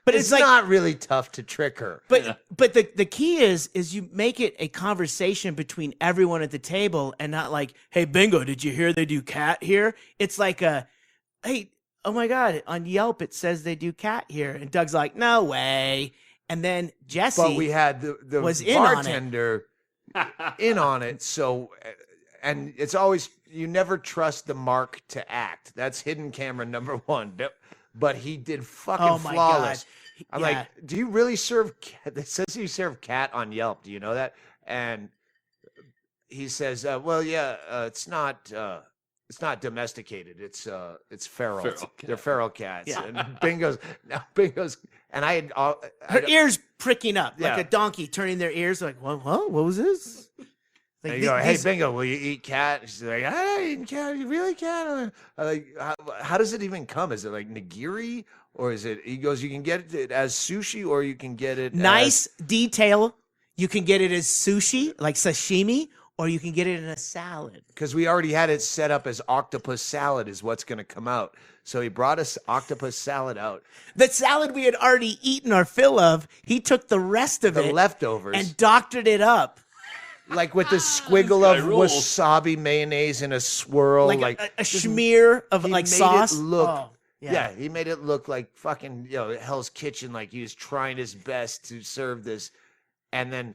But It's it's like, not really tough to trick her. but the key is you make it a conversation between everyone at the table, and not like, hey, Bingo, did you hear they do cat here? It's like hey, oh my God, on Yelp it says they do cat here. And Doug's like, no way. And then Jesse But we had the was in on it. bartender in on it. So, and it's always, you never trust the Mark to act. That's hidden camera number one. But he did fucking Oh my flawless. God. I'm Yeah. like, do you really serve cat? It says you serve cat on Yelp. Do you know that? And he says, well, yeah, it's not domesticated. It's feral. Feral They're feral cats. Yeah. And Bingo's, and I had Her ears pricking up Yeah. like a donkey turning their ears like, what was this? Like, And you go, hey, Bingo, will you eat cat? She's like, I eat cat. You really cat? I'm like, how does it even come? Is it like nigiri? Or is it, he goes, you can get it as sushi or you can get it Nice detail. You can get it as sushi, like sashimi, or you can get it in a salad. because we already had it set up as octopus salad is what's going to come out. So he brought us octopus salad out. The salad we had already eaten our fill of, he took the rest of The it leftovers. and doctored it up. like with the squiggle guy of rules. wasabi mayonnaise in a swirl. Like a just- smear of he like made it sauce. look- Oh, Yeah, he made it look like fucking, Hell's Kitchen, like he was trying his best to serve this. And then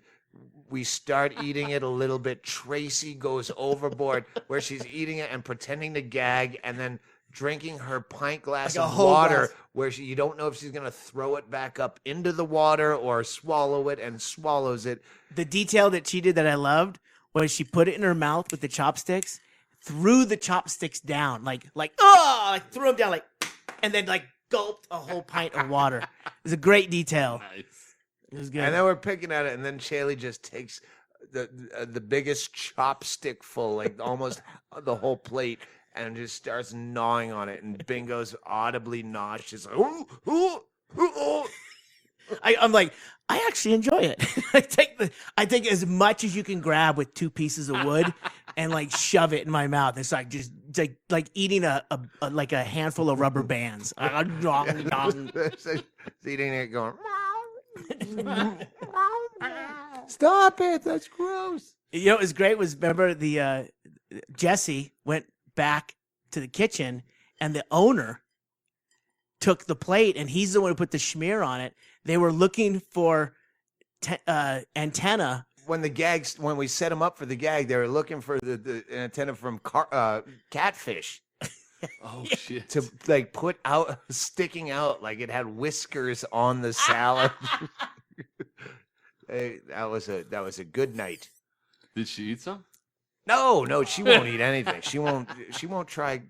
we start eating it a little bit. Tracy goes overboard where she's eating it and pretending to gag and then drinking her pint glass Like a of whole water glass. where you don't know if she's going to throw it back up into the water or swallow it and swallows it. The detail that she did that I loved was she put it in her mouth with the chopsticks, threw the chopsticks down, like threw them down, and then like gulped a whole pint of water. It was a great detail. Nice. It was good. And then we're picking at it, and then Chaille just takes the biggest chopstick full, like almost the whole plate, and just starts gnawing on it. And Bingo's audibly nauseous. Like, ooh, ooh, ooh, ooh. I'm like, I actually enjoy it. I take as much as you can grab with 2 pieces of wood and like shove it in my mouth. It's like just like eating a handful of rubber bands. He's eating it, going. Stop it! That's gross. You know what was great was, remember the Jesse went back to the kitchen and the owner took the plate and he's the one who put the schmear on it. They were looking for antenna. When we set him up for the gag, they were looking for the antenna from catfish Oh shit. to like put out, sticking out like it had whiskers on the salad. Hey, that was a good night. Did she eat some? No, she won't eat anything. She won't try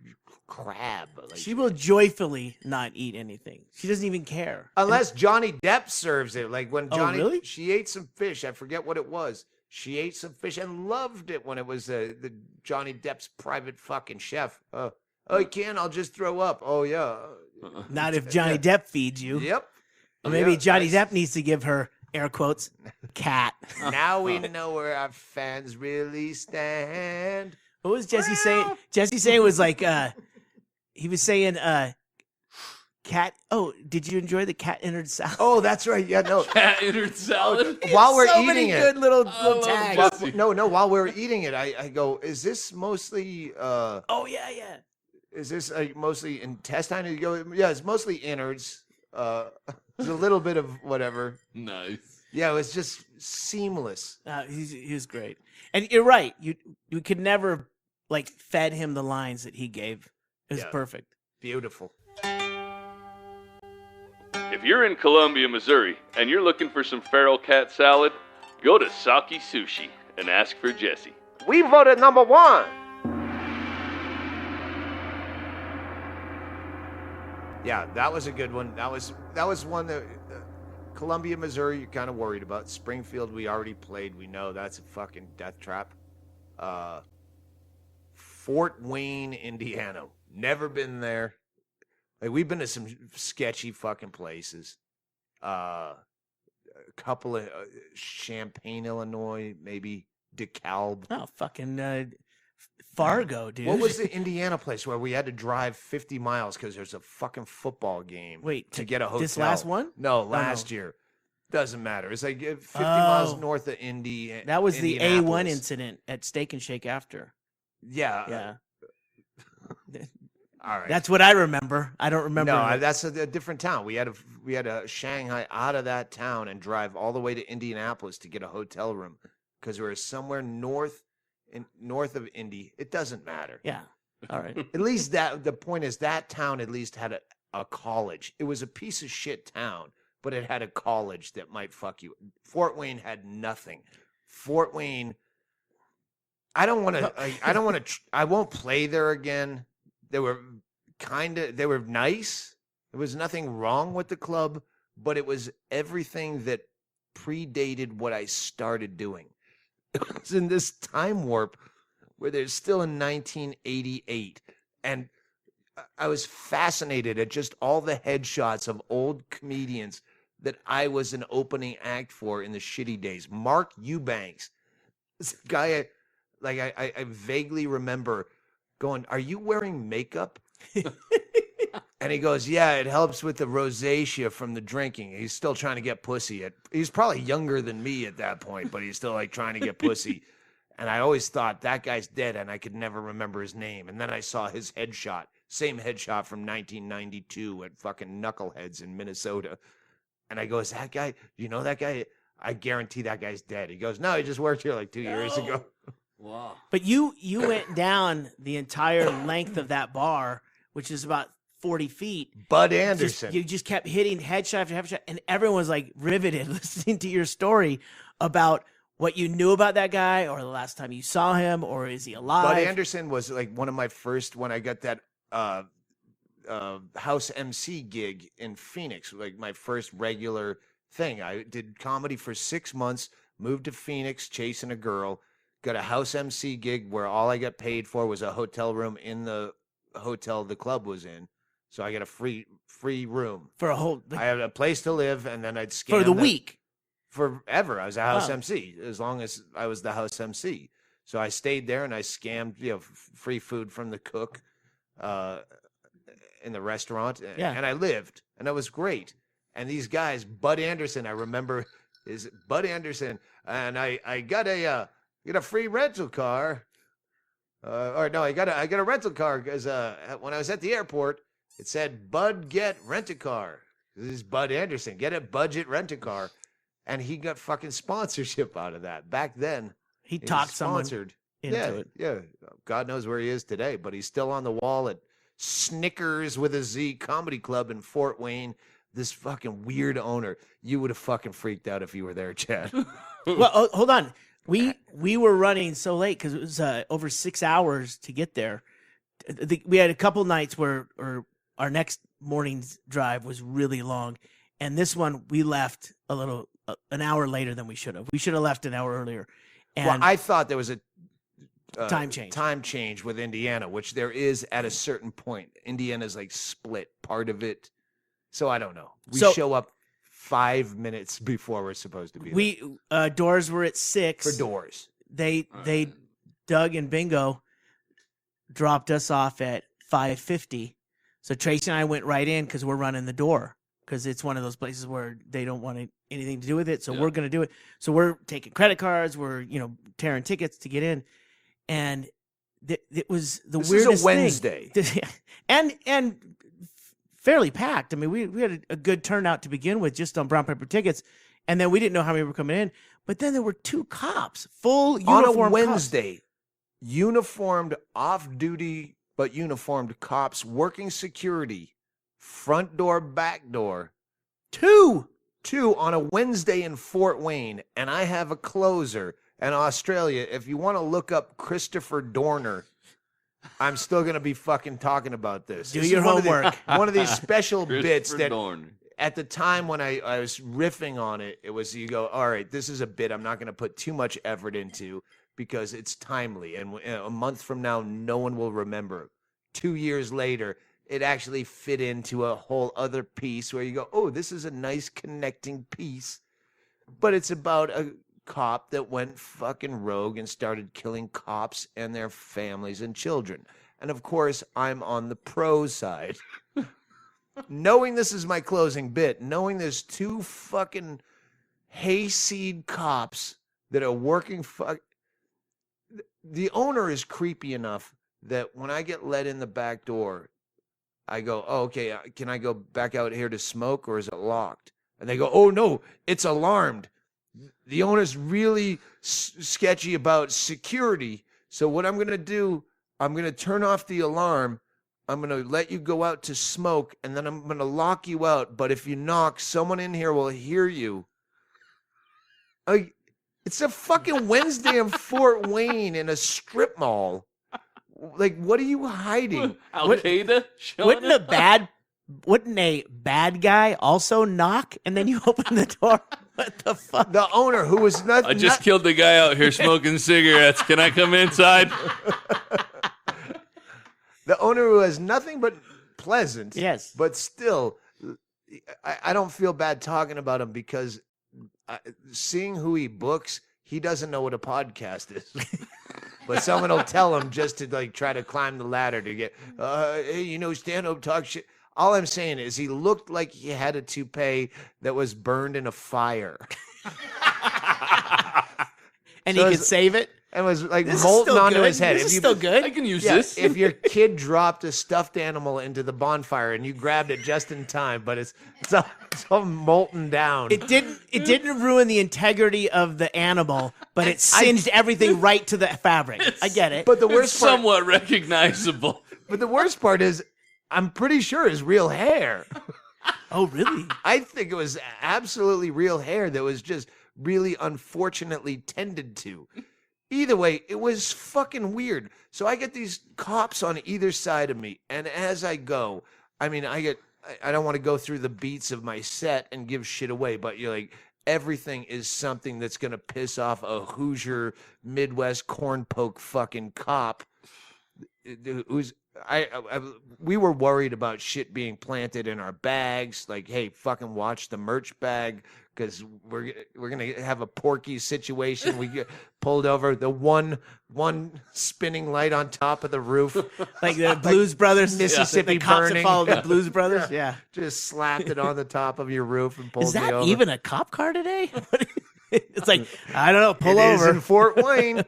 crab. Like, She will joyfully not eat anything. She doesn't even care. unless Johnny Depp serves it. Like when Oh, Johnny, really? she ate some fish. I forget what it was. She ate some fish and loved it when it was the Johnny Depp's private fucking chef. Oh, you can? I'll just throw up. Oh yeah. Not if Johnny Depp feeds you. Yep. Or maybe Yeah, Johnny that's- Depp needs to give her, air quotes, cat. Now we know where our fans really stand. What was Jesse saying? Jesse saying was like, he was saying, cat. Oh, did you enjoy the cat entered salad? Oh, that's right. Yeah, no. Cat entered salad. While we're so eating many it, good little love tags. Jesse. no. While we're eating it, I go, is this mostly? Oh yeah. Is this mostly intestine? And you go, yeah, it's mostly innards. There's a little bit of whatever. Nice. Yeah, it was just seamless. He was great. And you're right. You could never like fed him the lines that he gave. It was Yeah. perfect. Beautiful. If you're in Columbia, Missouri, and you're looking for some feral cat salad, go to Sake Sushi and ask for Jesse. We voted number 1. Yeah, that was a good one. That was one that Columbia, Missouri, you're kind of worried about. Springfield, we already played. We know that's a fucking death trap. Fort Wayne, Indiana. Never been there. Like, we've been to some sketchy fucking places. A couple of Champaign, Illinois, maybe DeKalb. Oh, fucking Fargo, dude. What was the Indiana place where we had to drive 50 miles because there's a fucking football game? Wait, to get a hotel. this last one? No, no. last year. Doesn't matter. It's like 50 miles Oh. north of Indy. That was the A1 Indianapolis. incident at Steak and Shake after. Yeah. Yeah. All right. That's what I remember. I don't remember. No, that's a different town. We had a Shanghai out of that town and drive all the way to Indianapolis to get a hotel room because we were somewhere north of Indy. It doesn't matter. Yeah. All right. At least the point is that town at least had a college. It was a piece of shit town, but it had a college that might fuck you. Fort Wayne had nothing. Fort Wayne. I won't play there again. They were nice. There was nothing wrong with the club, but it was everything that predated what I started doing. It was in this time warp where they're still in 1988. And I was fascinated at just all the headshots of old comedians that I was an opening act for in the shitty days. Mark Eubanks, this guy, I vaguely remember going, "Are you wearing makeup?" And he goes, "Yeah, it helps with the rosacea from the drinking." He's still trying to get pussy. He's probably younger than me at that point, but he's still like trying to get pussy. And I always thought that guy's dead, and I could never remember his name. And then I saw his headshot, same headshot from 1992 at fucking Knuckleheads in Minnesota. And I go, "Is that guy? Do you know that guy? I guarantee that guy's dead." He goes, "No, he just worked here like 2 years ago." Wow. But you went down the entire length of that bar, which is about 40 feet. Bud Anderson. You just kept hitting headshot after headshot, and everyone was like riveted listening to your story about what you knew about that guy, or the last time you saw him, or is he alive? Bud Anderson was like one of my first when I got that house MC gig in Phoenix, like my first regular thing. I did comedy for 6 months, moved to Phoenix, chasing a girl, got a house MC gig where all I got paid for was a hotel room in the hotel the club was in. So I got a free room For a whole I had a place to live, and then I'd scam for the them week. forever. I was a house Wow. MC as long as I was the house MC. So I stayed there and I scammed, free food from the cook in the restaurant. Yeah. And I lived, and that was great. And these guys, Bud Anderson, I remember is Bud Anderson, and I got a free rental car. Or no, I got a rental car because when I was at the airport, it said Bud get rent a car. This is Bud Anderson, get a budget rent a car, and he got fucking sponsorship out of that. Back then, He was talked someone sponsored. into it. Yeah. God knows where he is today, but he's still on the wall at Snickers with a Z Comedy Club in Fort Wayne. This fucking weird owner. You would have fucking freaked out if you were there, Chad. Well, hold on. We were running so late because it was over 6 hours to get there. We had a couple nights where our next morning's drive was really long, and this one we left an hour later than we should have. We should have left an hour earlier. And Well, I thought there was a Time change. Time change with Indiana, which there is at a certain point. Indiana's like split part of it, so I don't know. We So- show up 5 minutes before we're supposed to be there. we doors were at 6 for doors. They Doug and Bingo dropped us off at 5:50. So Tracy and I went right in because we're running the door because it's one of those places where they don't want anything to do with it. So Yeah. we're going to do it. So we're taking credit cards. We're tearing tickets to get in, and it was the This weirdest is a Wednesday. thing. and fairly packed. I mean, we had a good turnout to begin with just on brown paper tickets, and then we didn't know how many were coming in. But then there were 2 cops, full On a uniform Wednesday, uniformed, off-duty but uniformed cops working security, front door, back door. 2. 2 on a Wednesday in Fort Wayne, and I have a closer in Australia. If you want to look up Christopher Dorner, I'm still going to be fucking talking about this. Do This is your one of the- homework. One of these special bits Christopher that Dorn. at the time when I was riffing on it, it was you go, all right, this is a bit I'm not going to put too much effort into because it's timely. And a month from now, no one will remember. 2 years later, it actually fit into a whole other piece where you go, oh, this is a nice connecting piece. But it's about a cop that went fucking rogue and started killing cops and their families and children. And of course, I'm on the pro side. Knowing this is my closing bit, knowing there's 2 fucking hayseed cops that are working the owner is creepy enough that when I get let in the back door, I go, oh, okay, can I go back out here to smoke or is it locked? And they go, oh, no, it's alarmed. The owner's really sketchy about security. So what I'm going to do, I'm going to turn off the alarm. I'm going to let you go out to smoke, and then I'm going to lock you out. But if you knock, someone in here will hear you. It's a fucking Wednesday in Fort Wayne in a strip mall. Like, what are you hiding? Al-Qaeda? Wouldn't a bad guy also knock and then you open the door? What the fuck? The owner, who was not. I just killed the guy out here smoking cigarettes. Can I come inside? The owner who has nothing but pleasant. Yes. But still, I don't feel bad talking about him because seeing who he books, he doesn't know what a podcast is. But someone will tell him just to like try to climb the ladder to get, hey, Stanhope talk shit. All I'm saying is he looked like he had a toupee that was burned in a fire. And so he could save it? And was like molten onto his head. This is still good. I can use this. If your kid dropped a stuffed animal into the bonfire and you grabbed it just in time, but it's all molten down. It didn't ruin the integrity of the animal, but it singed everything right to the fabric. I get it. But the worst It's part, somewhat recognizable. But the worst part is, I'm pretty sure it's real hair. Oh, really? I think it was absolutely real hair that was just really unfortunately tended to. Either way, it was fucking weird. So I get these cops on either side of me, and as I go, I don't want to go through the beats of my set and give shit away, but you're like, everything is something that's going to piss off a Hoosier Midwest corn poke fucking cop who's we were worried about shit being planted in our bags. Like, hey, fucking watch the merch bag because we're gonna have a Porky situation. We get pulled over. The one spinning light on top of the roof, like the Blues Brothers, Mississippi the cops burning. that followed the Blues Brothers. Yeah, just slapped it on the top of your roof and pulled Is me that over. even a cop car today? It's like, I don't know. Pull It over. is in Fort Wayne.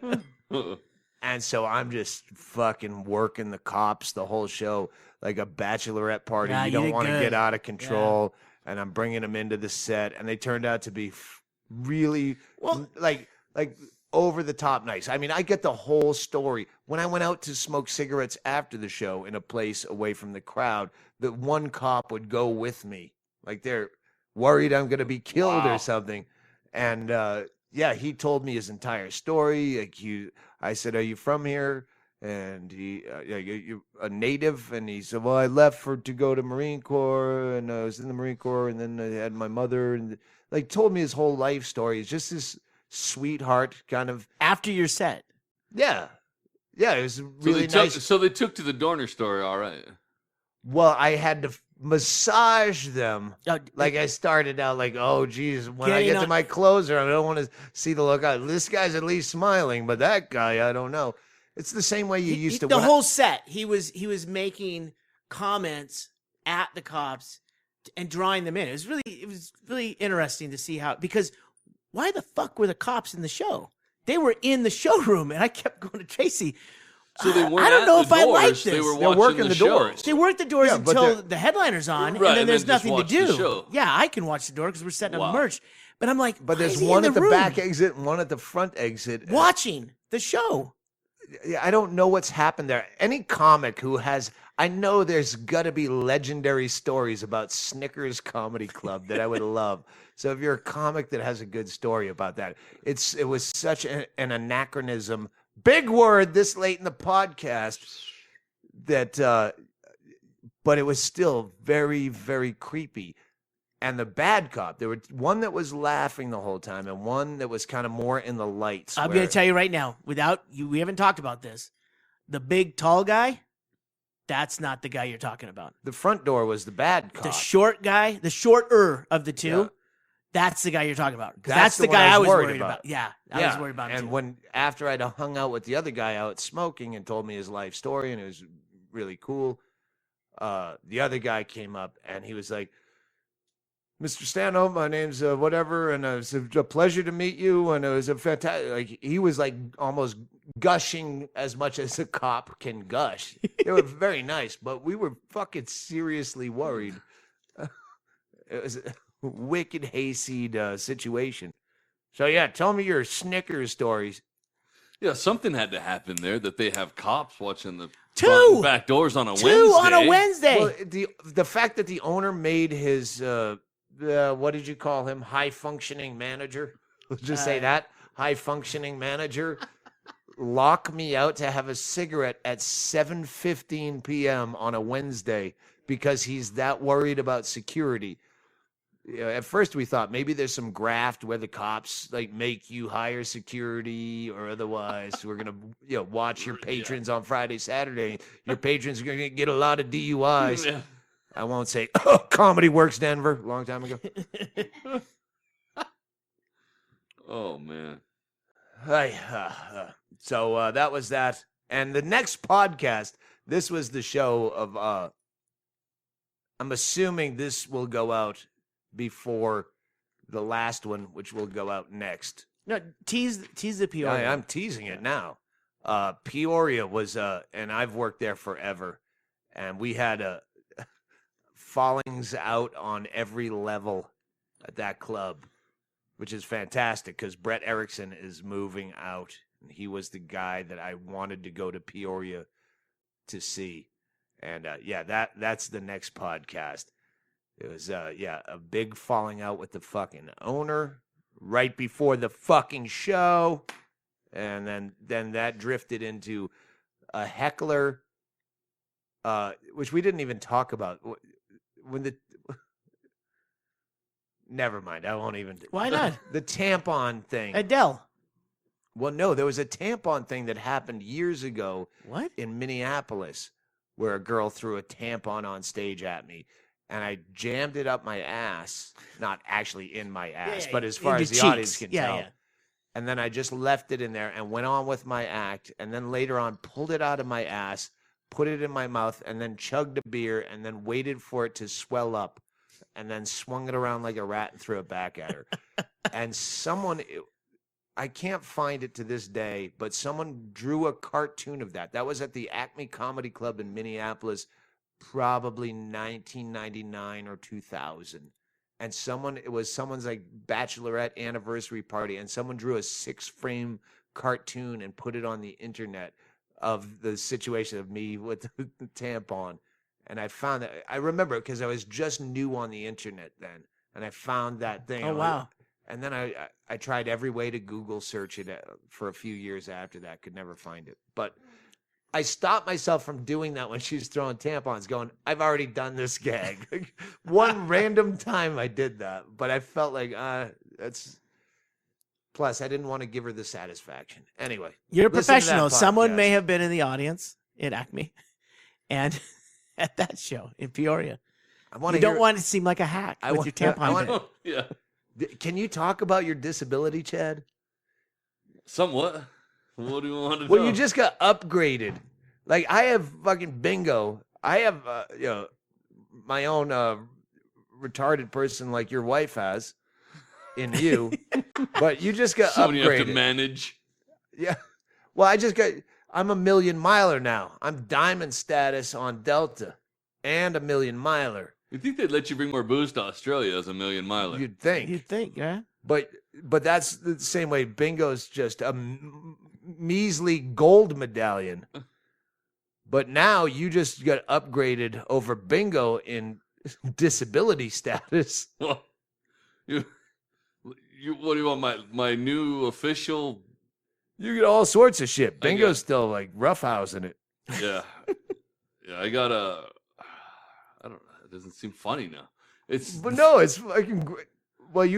And so I'm just fucking working the cops the whole show like a bachelorette party. Yeah, you you don't did want to good. get out of control. And I'm bringing them into the set, and they turned out to be really like over the top nice. I mean, I get the whole story. When I went out to smoke cigarettes after the show in a place away from the crowd, the one cop would go with me, like they're worried I'm going to be killed or something. And yeah, he told me his entire story. Like I said, "Are you from here?" And he, you a native? And he said, "Well, I left to go to Marine Corps, and I was in the Marine Corps, and then I had my mother," and like told me his whole life story. It's just this sweetheart kind of. After your set. Yeah, it was really nice. So they took to the Dorner story, all right. Well, I had to massage them. Oh, Like I started out like, oh, geez, when I Getting get to on- my closer, I don't want to see the look out. This guy's at least smiling, but that guy, I don't know. It's the same way you used to. The when whole set, he was making comments at the cops and drawing them in. It was really interesting to see how, because why the fuck were the cops in the show? They were in the showroom, and I kept going to Tracy. So they weren't I don't at know the if I like doors, this. They were They're watching working the the show. doors. They work the doors Yeah, but until they're- the headliner's on, Right, and then and there's then just nothing to watch the do. show. Yeah, I can watch the door because we're setting Wow. up merch. But I'm like, But why there's is he one in at the room back exit and one at the front exit. watching the show. I don't know what's happened there. Any comic who has, I know there's got to be legendary stories about Snickers Comedy Club that I would love. So if you're a comic that has a good story about that, it was such an anachronism. Big word this late in the podcast that, but it was still very, very creepy. And the bad cop, there were one that was laughing the whole time and one that was kind of more in the lights. I'm going to tell you right now, without you, we haven't talked about this. The big tall guy, that's not the guy you're talking about. the front door was the bad cop. The short guy, the shorter of the two, Yeah. that's the guy you're talking about. 'Cause That's that's the the one guy I I was was worried worried about. about. Yeah, I was worried about him And too. when after I'd hung out with the other guy out smoking and told me his life story, and it was really cool, the other guy came up and he was like, "Mr. Stanhope, my name's whatever, and it's a pleasure to meet you, and it was a fantastic." Like he was like almost gushing as much as a cop can gush. They were very nice, but we were fucking seriously worried. It was a wicked hayseed situation. So yeah, tell me your Snickers stories. Yeah, something had to happen there that they have cops watching the Two! back doors on a Two Wednesday. on a Wednesday. Well, the fact that the owner made his what did you call him? High functioning manager. Let's just say that high functioning manager lock me out to have a cigarette at 7:15 p.m. on a Wednesday because he's that worried about security. You know, at first we thought maybe there's some graft where the cops like make you hire security or otherwise we're gonna watch your patrons on Friday, Saturday. Your patrons are gonna get a lot of DUIs. Yeah. I won't say oh, Comedy Works Denver, long time ago. Oh man. So that was that. And the next podcast, this was the show of I'm assuming this will go out before the last one, which will go out next. No, tease the Peoria. I'm teasing it now. Peoria was, and I've worked there forever, and we had fallings out on every level at that club, which is fantastic because Brett Erickson is moving out. And he was the guy that I wanted to go to Peoria to see. And that's the next podcast. It was a big falling out with the fucking owner right before the fucking show. And then that drifted into a heckler, which we didn't even talk about. Never mind. I won't even. Why not? The tampon thing. Adele. Well, no, there was a tampon thing that happened years ago What? in Minneapolis where a girl threw a tampon on stage at me. And I jammed it up my ass, not actually in my ass, but as far in as the your audience cheeks. can tell. Yeah. And then I just left it in there and went on with my act. And then later on, pulled it out of my ass, put it in my mouth, and then chugged a beer and then waited for it to swell up and then swung it around like a rat and threw it back at her. And I can't find it to this day, but someone drew a cartoon of that. That was at the Acme Comedy Club in Minneapolis, probably 1999 or 2000. And it was someone's like bachelorette anniversary party, and someone drew a 6-frame cartoon and put it on the internet of the situation of me with the tampon. And I found that, I remember it because I was just new on the internet then, and I found that thing. Oh, wow. And then I tried every way to Google search it for a few years after that, could never find it. But I stopped myself from doing that when she was throwing tampons, going, I've already done this gag. One random time I did that, but I felt like, that's... Plus, I didn't want to give her the satisfaction. Anyway. You're a listen to that professional. Someone podcast. may have been in the audience at Acme and at that show in Peoria. You don't want to seem like a hack with your tampon. Yeah. Can you talk about your disability, Chad? Somewhat. What do you want to know? Well, you just got upgraded. Like, I have fucking bingo. I have, my own retarded person like your wife has in you. But you just got Someone upgraded. you have to manage. Yeah. Well, I'm a million miler now. I'm diamond status on Delta and a million miler. You think they'd let you bring more booze to Australia as a million miler? You'd think. You'd think, yeah. But that's the same way. Bingo's just a measly gold medallion. But now you just got upgraded over Bingo in disability status. Well, what do you want? My new official? You get all sorts of shit. I Bingo's got- still like roughhousing it. Yeah, yeah. I got a. I don't know. It doesn't seem funny now. It's But no, it's fucking great. Well,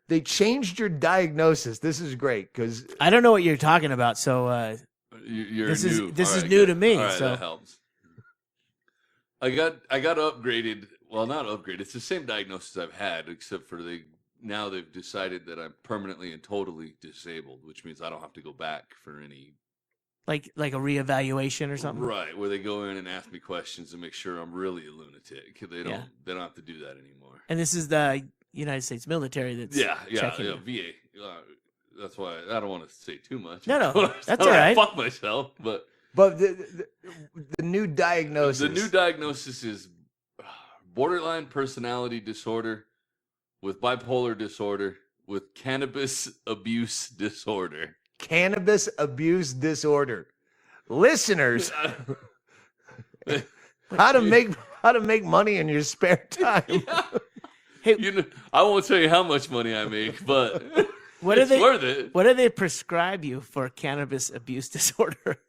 they changed your diagnosis. This is great because I don't know what you're talking about, so you're this new. is All right, new good. to me. All right, So that helps. I got upgraded. Well, not upgraded. It's the same diagnosis I've had, except for now they've decided that I'm permanently and totally disabled, which means I don't have to go back for any. like a reevaluation or something. Right, where they go in and ask me questions and make sure I'm really a lunatic. They don't. Yeah. They don't have to do that anymore. And this is the United States military that's Yeah, checking you. VA. that's why I don't want to say too much. No, that's I don't all right. Fuck myself, but the new diagnosis. the new diagnosis is borderline personality disorder with bipolar disorder with cannabis abuse disorder. Cannabis abuse disorder. Listeners, how to make money in your spare time. Hey, I won't tell you how much money I make, but what it's worth it. What do they prescribe you for cannabis abuse disorder?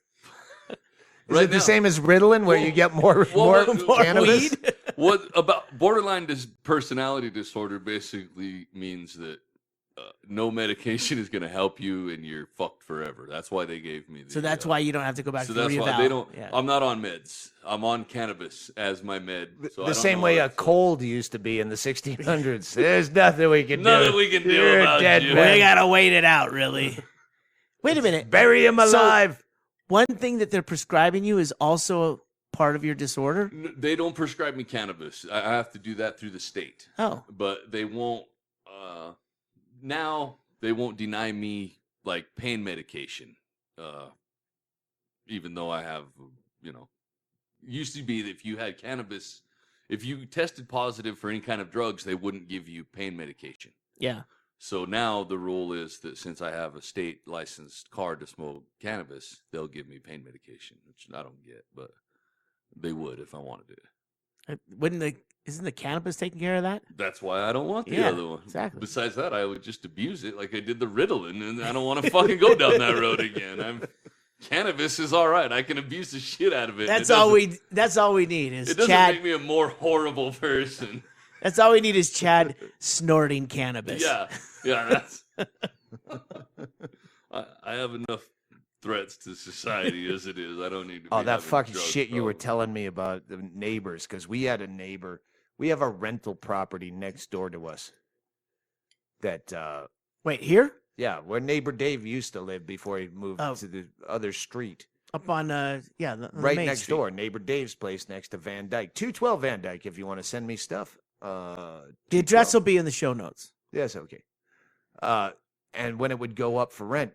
Is it the same as Ritalin, where you get more cannabis? weed? What about borderline personality disorder? Basically means that no medication is going to help you, and you're fucked forever. That's why they gave me. So that's why you don't have to go back to that's reeval. why they don't. Yeah. I'm not on meds. I'm on cannabis as my med. So The same way a cold used to be in the 1600s. There's nothing we can do. Nothing we can do You're about dead you. man. We gotta wait it out, really. Wait a minute. Bury him alive. One thing that they're prescribing you is also part of your disorder. They don't prescribe me cannabis. I have to do that through the state. Oh, But they won't. Now they won't deny me like pain medication, even though I have, used to be that if you had cannabis, if you tested positive for any kind of drugs, they wouldn't give you pain medication. yeah. So now the rule is that since I have a state licensed card to smoke cannabis, they'll give me pain medication, which I don't get, but they would if I wanted it. Isn't the cannabis taking care of that? That's why I don't want the Yeah, other one. exactly. Besides that, I would just abuse it like I did the Ritalin, and I don't want to fucking go down that road again. Cannabis is all right. I can abuse the shit out of it. That's all we need is It doesn't Chad. make me a more horrible person. That's all we need is Chad snorting cannabis. Yeah, that's. I have enough threats to society as it is. I don't need to. Oh, be that having fucking drug shit you were problems. telling me about the neighbors, because we had a neighbor. We have a rental property next door to us. That, Wait, here? yeah, where neighbor Dave used to live before he moved Oh. to the other street. Up on the Right Main next Street. door, neighbor Dave's place next to Van Dyke. 212 Van Dyke, if you want to send me stuff. The address will be in the show notes. Yes, okay. And when it would go up for rent,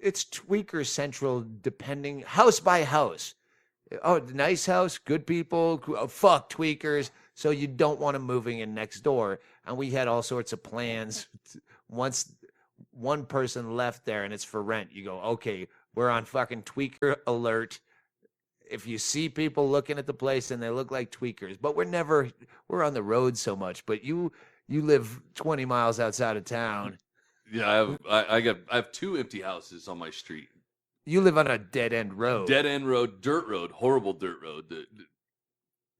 it's tweaker central, depending house by house. Oh, nice house, good people. Fuck tweakers. So you don't want them moving in next door. And we had all sorts of plans. Once one person left there and it's for rent, you go, okay, we're on fucking tweaker alert. If you see people looking at the place and they look like tweakers, but we're on the road so much. But you live 20 miles outside of town. Yeah, I have 2 empty houses on my street. You live on a dead end road. Dead end road, dirt road, horrible dirt road that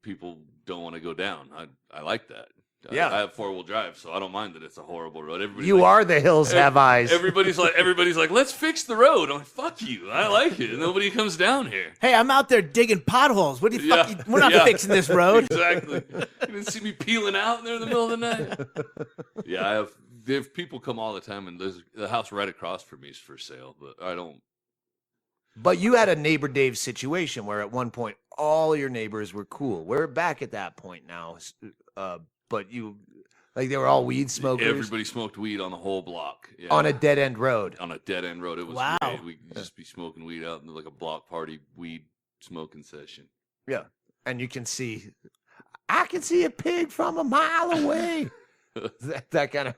people don't want to go down. I like that. Yeah. I have 4-wheel drive, so I don't mind that it's a horrible road. Everybody's You like, are the hills have eyes. Everybody's like, let's fix the road. I'm like, fuck you. I like it. Nobody comes down here. Hey, I'm out there digging potholes. What do you Yeah. fuck? We're not Yeah. fixing this road. Exactly. You didn't see me peeling out there in the middle of the night. Yeah, if people come all the time, and there's the house right across from me is for sale, but I don't. But you had a neighbor Dave situation where at one point all your neighbors were cool. We're back at that point now. But they were all weed smokers Everybody smoked weed on the whole block. Yeah. on a dead end road. On a dead end road. It was Wow. great. We'd just be smoking weed out in like a block party weed smoking session. Yeah. And I can see a pig from a mile away. that kind of,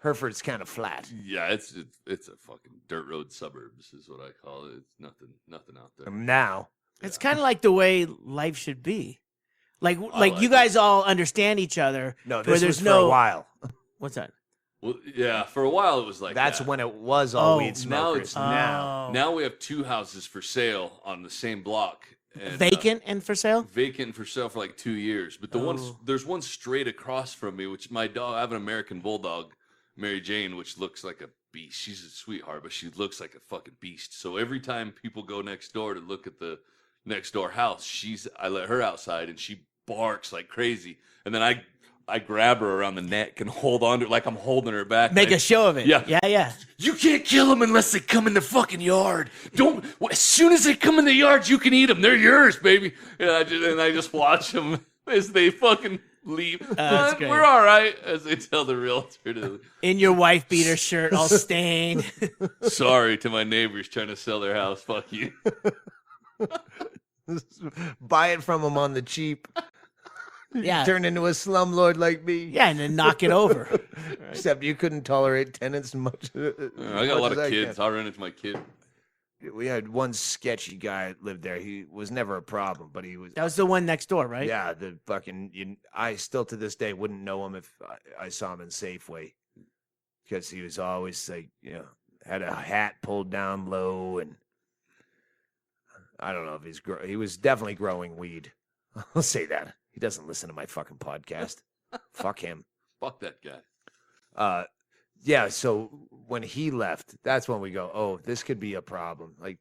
Hereford's kind of flat. Yeah, it's a fucking dirt road suburbs is what I call it. It's nothing out there. Now. It's kind of like the way life should be. Like like you guys all understand each other. No, where this there's was for no a while. What's that? Well, yeah, for a while it was like That's that. when it was all Oh, weed now smokers. it's- Now. Oh. Now we have 2 houses for sale on the same block. And, Vacant and for sale. Vacant for sale for like 2 years. But Oh. there's one straight across from me, which my dog, I have an American Bulldog, Mary Jane, which looks like a beast. She's a sweetheart, but she looks like a fucking beast. So every time people go next door to look at the next door house, I let her outside and she barks like crazy. And then I grab her around the neck and hold on to her like I'm holding her back. Make and a show of it. Yeah. Yeah. You can't kill them unless they come in the fucking yard. As soon as they come in the yard, you can eat them. They're yours, baby. And I just watch them as they fucking leave. that's But great. we're all right, as they tell the realtor to In your wife beater shirt, all stained. sorry to my neighbors trying to sell their house. Fuck you. Buy it from him on the cheap. Yeah. Turn into a slumlord like me. Yeah, and then knock it over. Except you couldn't tolerate tenants much. I got a lot of kids. I'll run into my kid. We had one sketchy guy that lived there. He was never a problem, but he was. That was the one next door, right? Yeah, the fucking. I still to this day wouldn't know him if I saw him in Safeway, because he was always like, had a hat pulled down low, and I don't know if he was definitely growing weed. I'll say that. He doesn't listen to my fucking podcast. Fuck him. Fuck that guy. Yeah, so when he left, that's when we go, oh, this could be a problem. Like,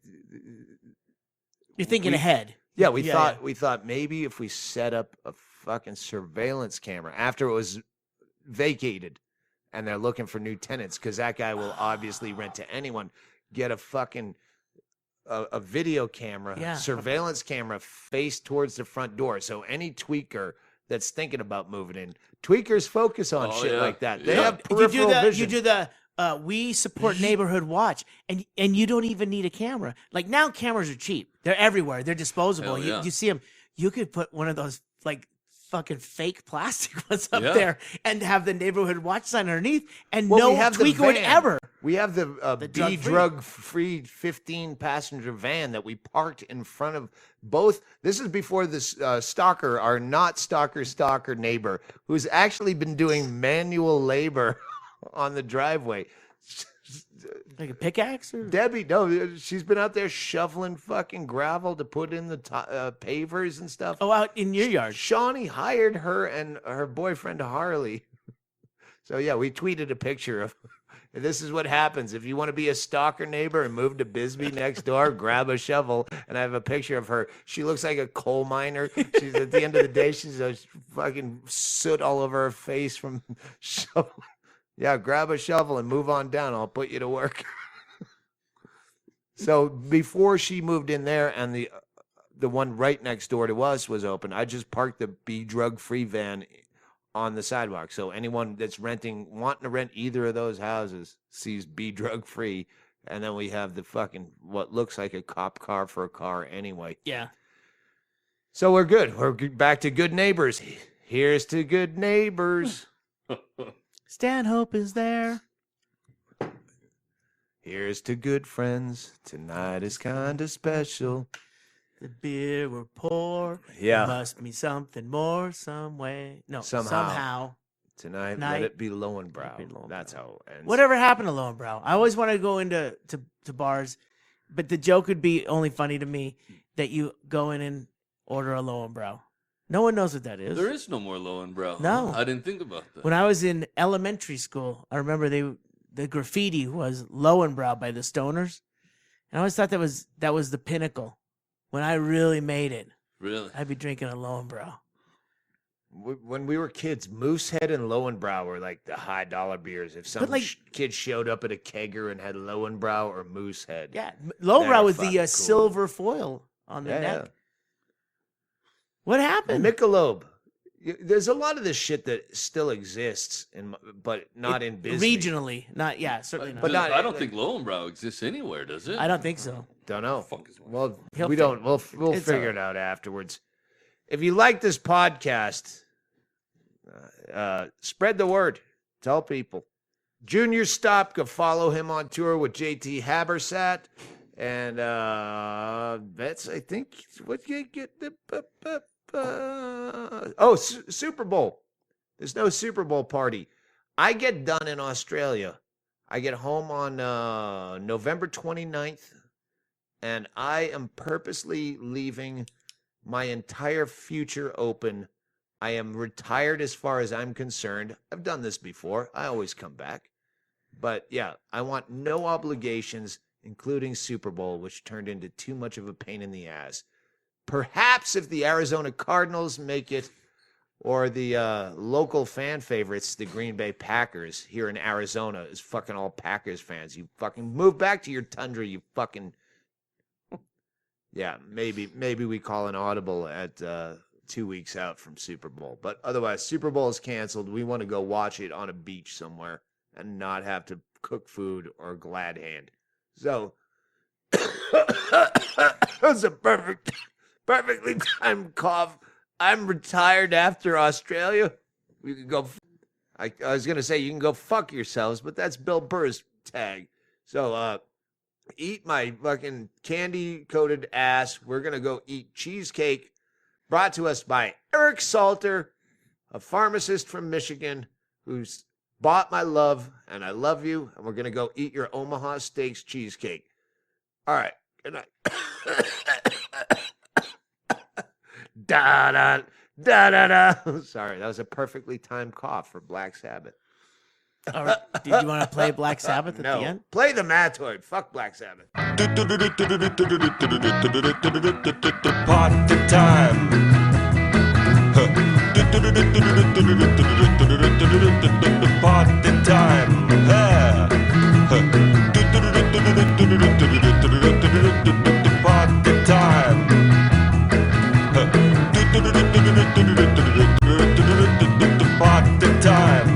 You're thinking ahead. yeah, we thought maybe if we set up a fucking surveillance camera after it was vacated and they're looking for new tenants, because that guy will obviously rent to anyone, get a fucking a video camera, surveillance camera faced towards the front door. So any tweaker that's thinking about moving in, tweakers focus on shit like that. They have peripheral vision. You do the we support neighborhood watch, and you don't even need a camera. Like now, cameras are cheap. They're everywhere. They're disposable. Hell yeah. You see them. You could put one of those like fucking fake plastic ones up there and have the neighborhood watch sign underneath, and Well, no we have the tweaker would van. ever. We have the drug-free. drug-free 15-passenger van that we parked in front of both. This is before this stalker, our not stalker neighbor, who's actually been doing manual labor on the driveway. Like a pickaxe? Or? Debbie, no, she's been out there shoveling fucking gravel to put in the pavers and stuff. Oh, out in your yard. Shawnee hired her and her boyfriend Harley. So yeah, we tweeted a picture of. This is what happens if you want to be a stalker neighbor and move to Bisbee next door. Grab a shovel, and I have a picture of her. She looks like a coal miner. She's at the end of the day, she's a fucking soot all over her face from shovel. Yeah, grab a shovel and move on down. I'll put you to work. So before she moved in there, and the one right next door to us was open, I just parked the Be Drug Free van on the sidewalk. So anyone that's wanting to rent either of those houses sees Be Drug Free, and then we have the fucking what looks like a cop car for a car anyway. Yeah. So we're good. We're back to good neighbors. Here's to good neighbors. Stanhope is there. Here's to good friends. Tonight is kind of special. The beer we're pour. Yeah. Must be something more some way. No, somehow. Tonight, Night. let it be Lowenbrow. Let it be Lowenbrow. That's how it ends. Whatever happened to Lowenbrow? I always wanted to go into to bars, but the joke would be only funny to me that you go in and order a Lowenbrow. No one knows what that is. There is no more Lowenbrow. No. I didn't think about that. When I was in elementary school, I remember the graffiti was Lowenbrow by the Stoners. And I always thought that was the pinnacle. When I really made it, Really? I'd be drinking a Lowenbrow. When we were kids, Moosehead and Lowenbrow were like the high dollar beers. If some kid showed up at a kegger and had Lowenbrow or Moosehead. Yeah, Lowenbrow was fucking the cool. silver foil on the neck. What happened? Michelob. There's a lot of this shit that still exists, but not in Bisbee. Regionally, certainly not. But not- I don't think Lowenbrow exists anywhere, does it? I don't think so. Don't know. Fuck is one. Well, He'll we don't. We'll figure it out afterwards. If you like this podcast, spread the word. Tell people. Junior Stopka, follow him on tour with JT Habersat, and that's I think what you get the. Super Bowl. There's no Super Bowl party. I get done in Australia. I get home on November 29th, and I am purposely leaving my entire future open. I am retired as far as I'm concerned. I've done this before. I always come back. But yeah, I want no obligations, including Super Bowl, which turned into too much of a pain in the ass. Perhaps if the Arizona Cardinals make it, or the local fan favorites, the Green Bay Packers here in Arizona, is fucking all Packers fans. You fucking move back to your tundra, you fucking... Yeah, maybe we call an audible at 2 weeks out from Super Bowl. But otherwise, Super Bowl is canceled. We want to go watch it on a beach somewhere and not have to cook food or glad hand. So that's a perfectly timed cough. I'm retired after Australia. We could go. I was gonna say you can go fuck yourselves, but that's Bill Burr's tag. So eat my fucking candy-coated ass. We're gonna go eat cheesecake, brought to us by Eric Salter, a pharmacist from Michigan, who's bought my love, and I love you. And we're gonna go eat your Omaha Steaks cheesecake. All right. Good night. Da da da da da. Sorry, that was a perfectly timed cough for Black Sabbath. All right. Did you want to play Black Sabbath at No, the end? play the Mattoid. Fuck Black Sabbath. Party time. Party time. Party time. Party time.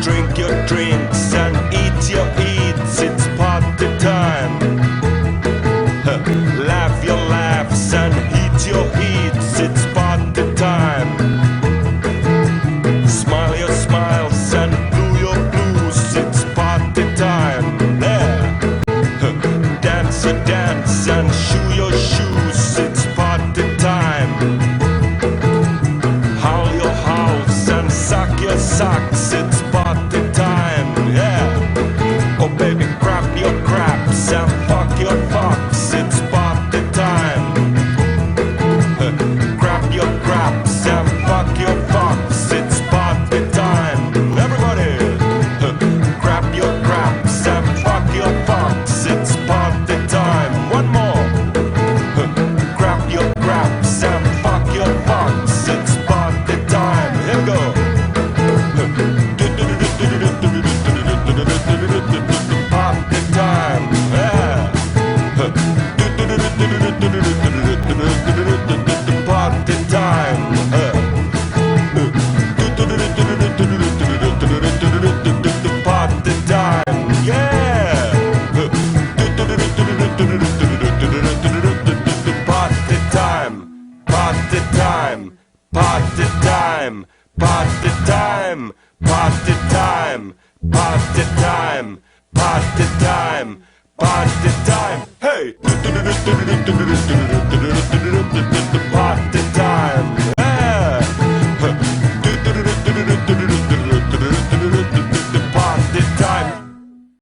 Drink your drinks and eat your eats. It's party time. Laugh your laughs and heat your heats. It's party time. Smile your smiles and blue your blues. It's party time. Dance your dance and shoe your shoes. It's party time. Howl your howls and suck your socks. It's party time. Yeah. Oh baby, grab your craps and fuck your fucks. It's party time. Grab your craps and fuck your fucks. It's party time. Everybody, grab your craps and fuck your fucks. It's party time. One more. Grab your craps and fuck your fucks. It's party time. Here we go. Party time. Yeah. Party time. Party time. Yeah. Party time. Party time. Party time. Party time. Party time. Party time. Party time. Party time. Hey. Party time.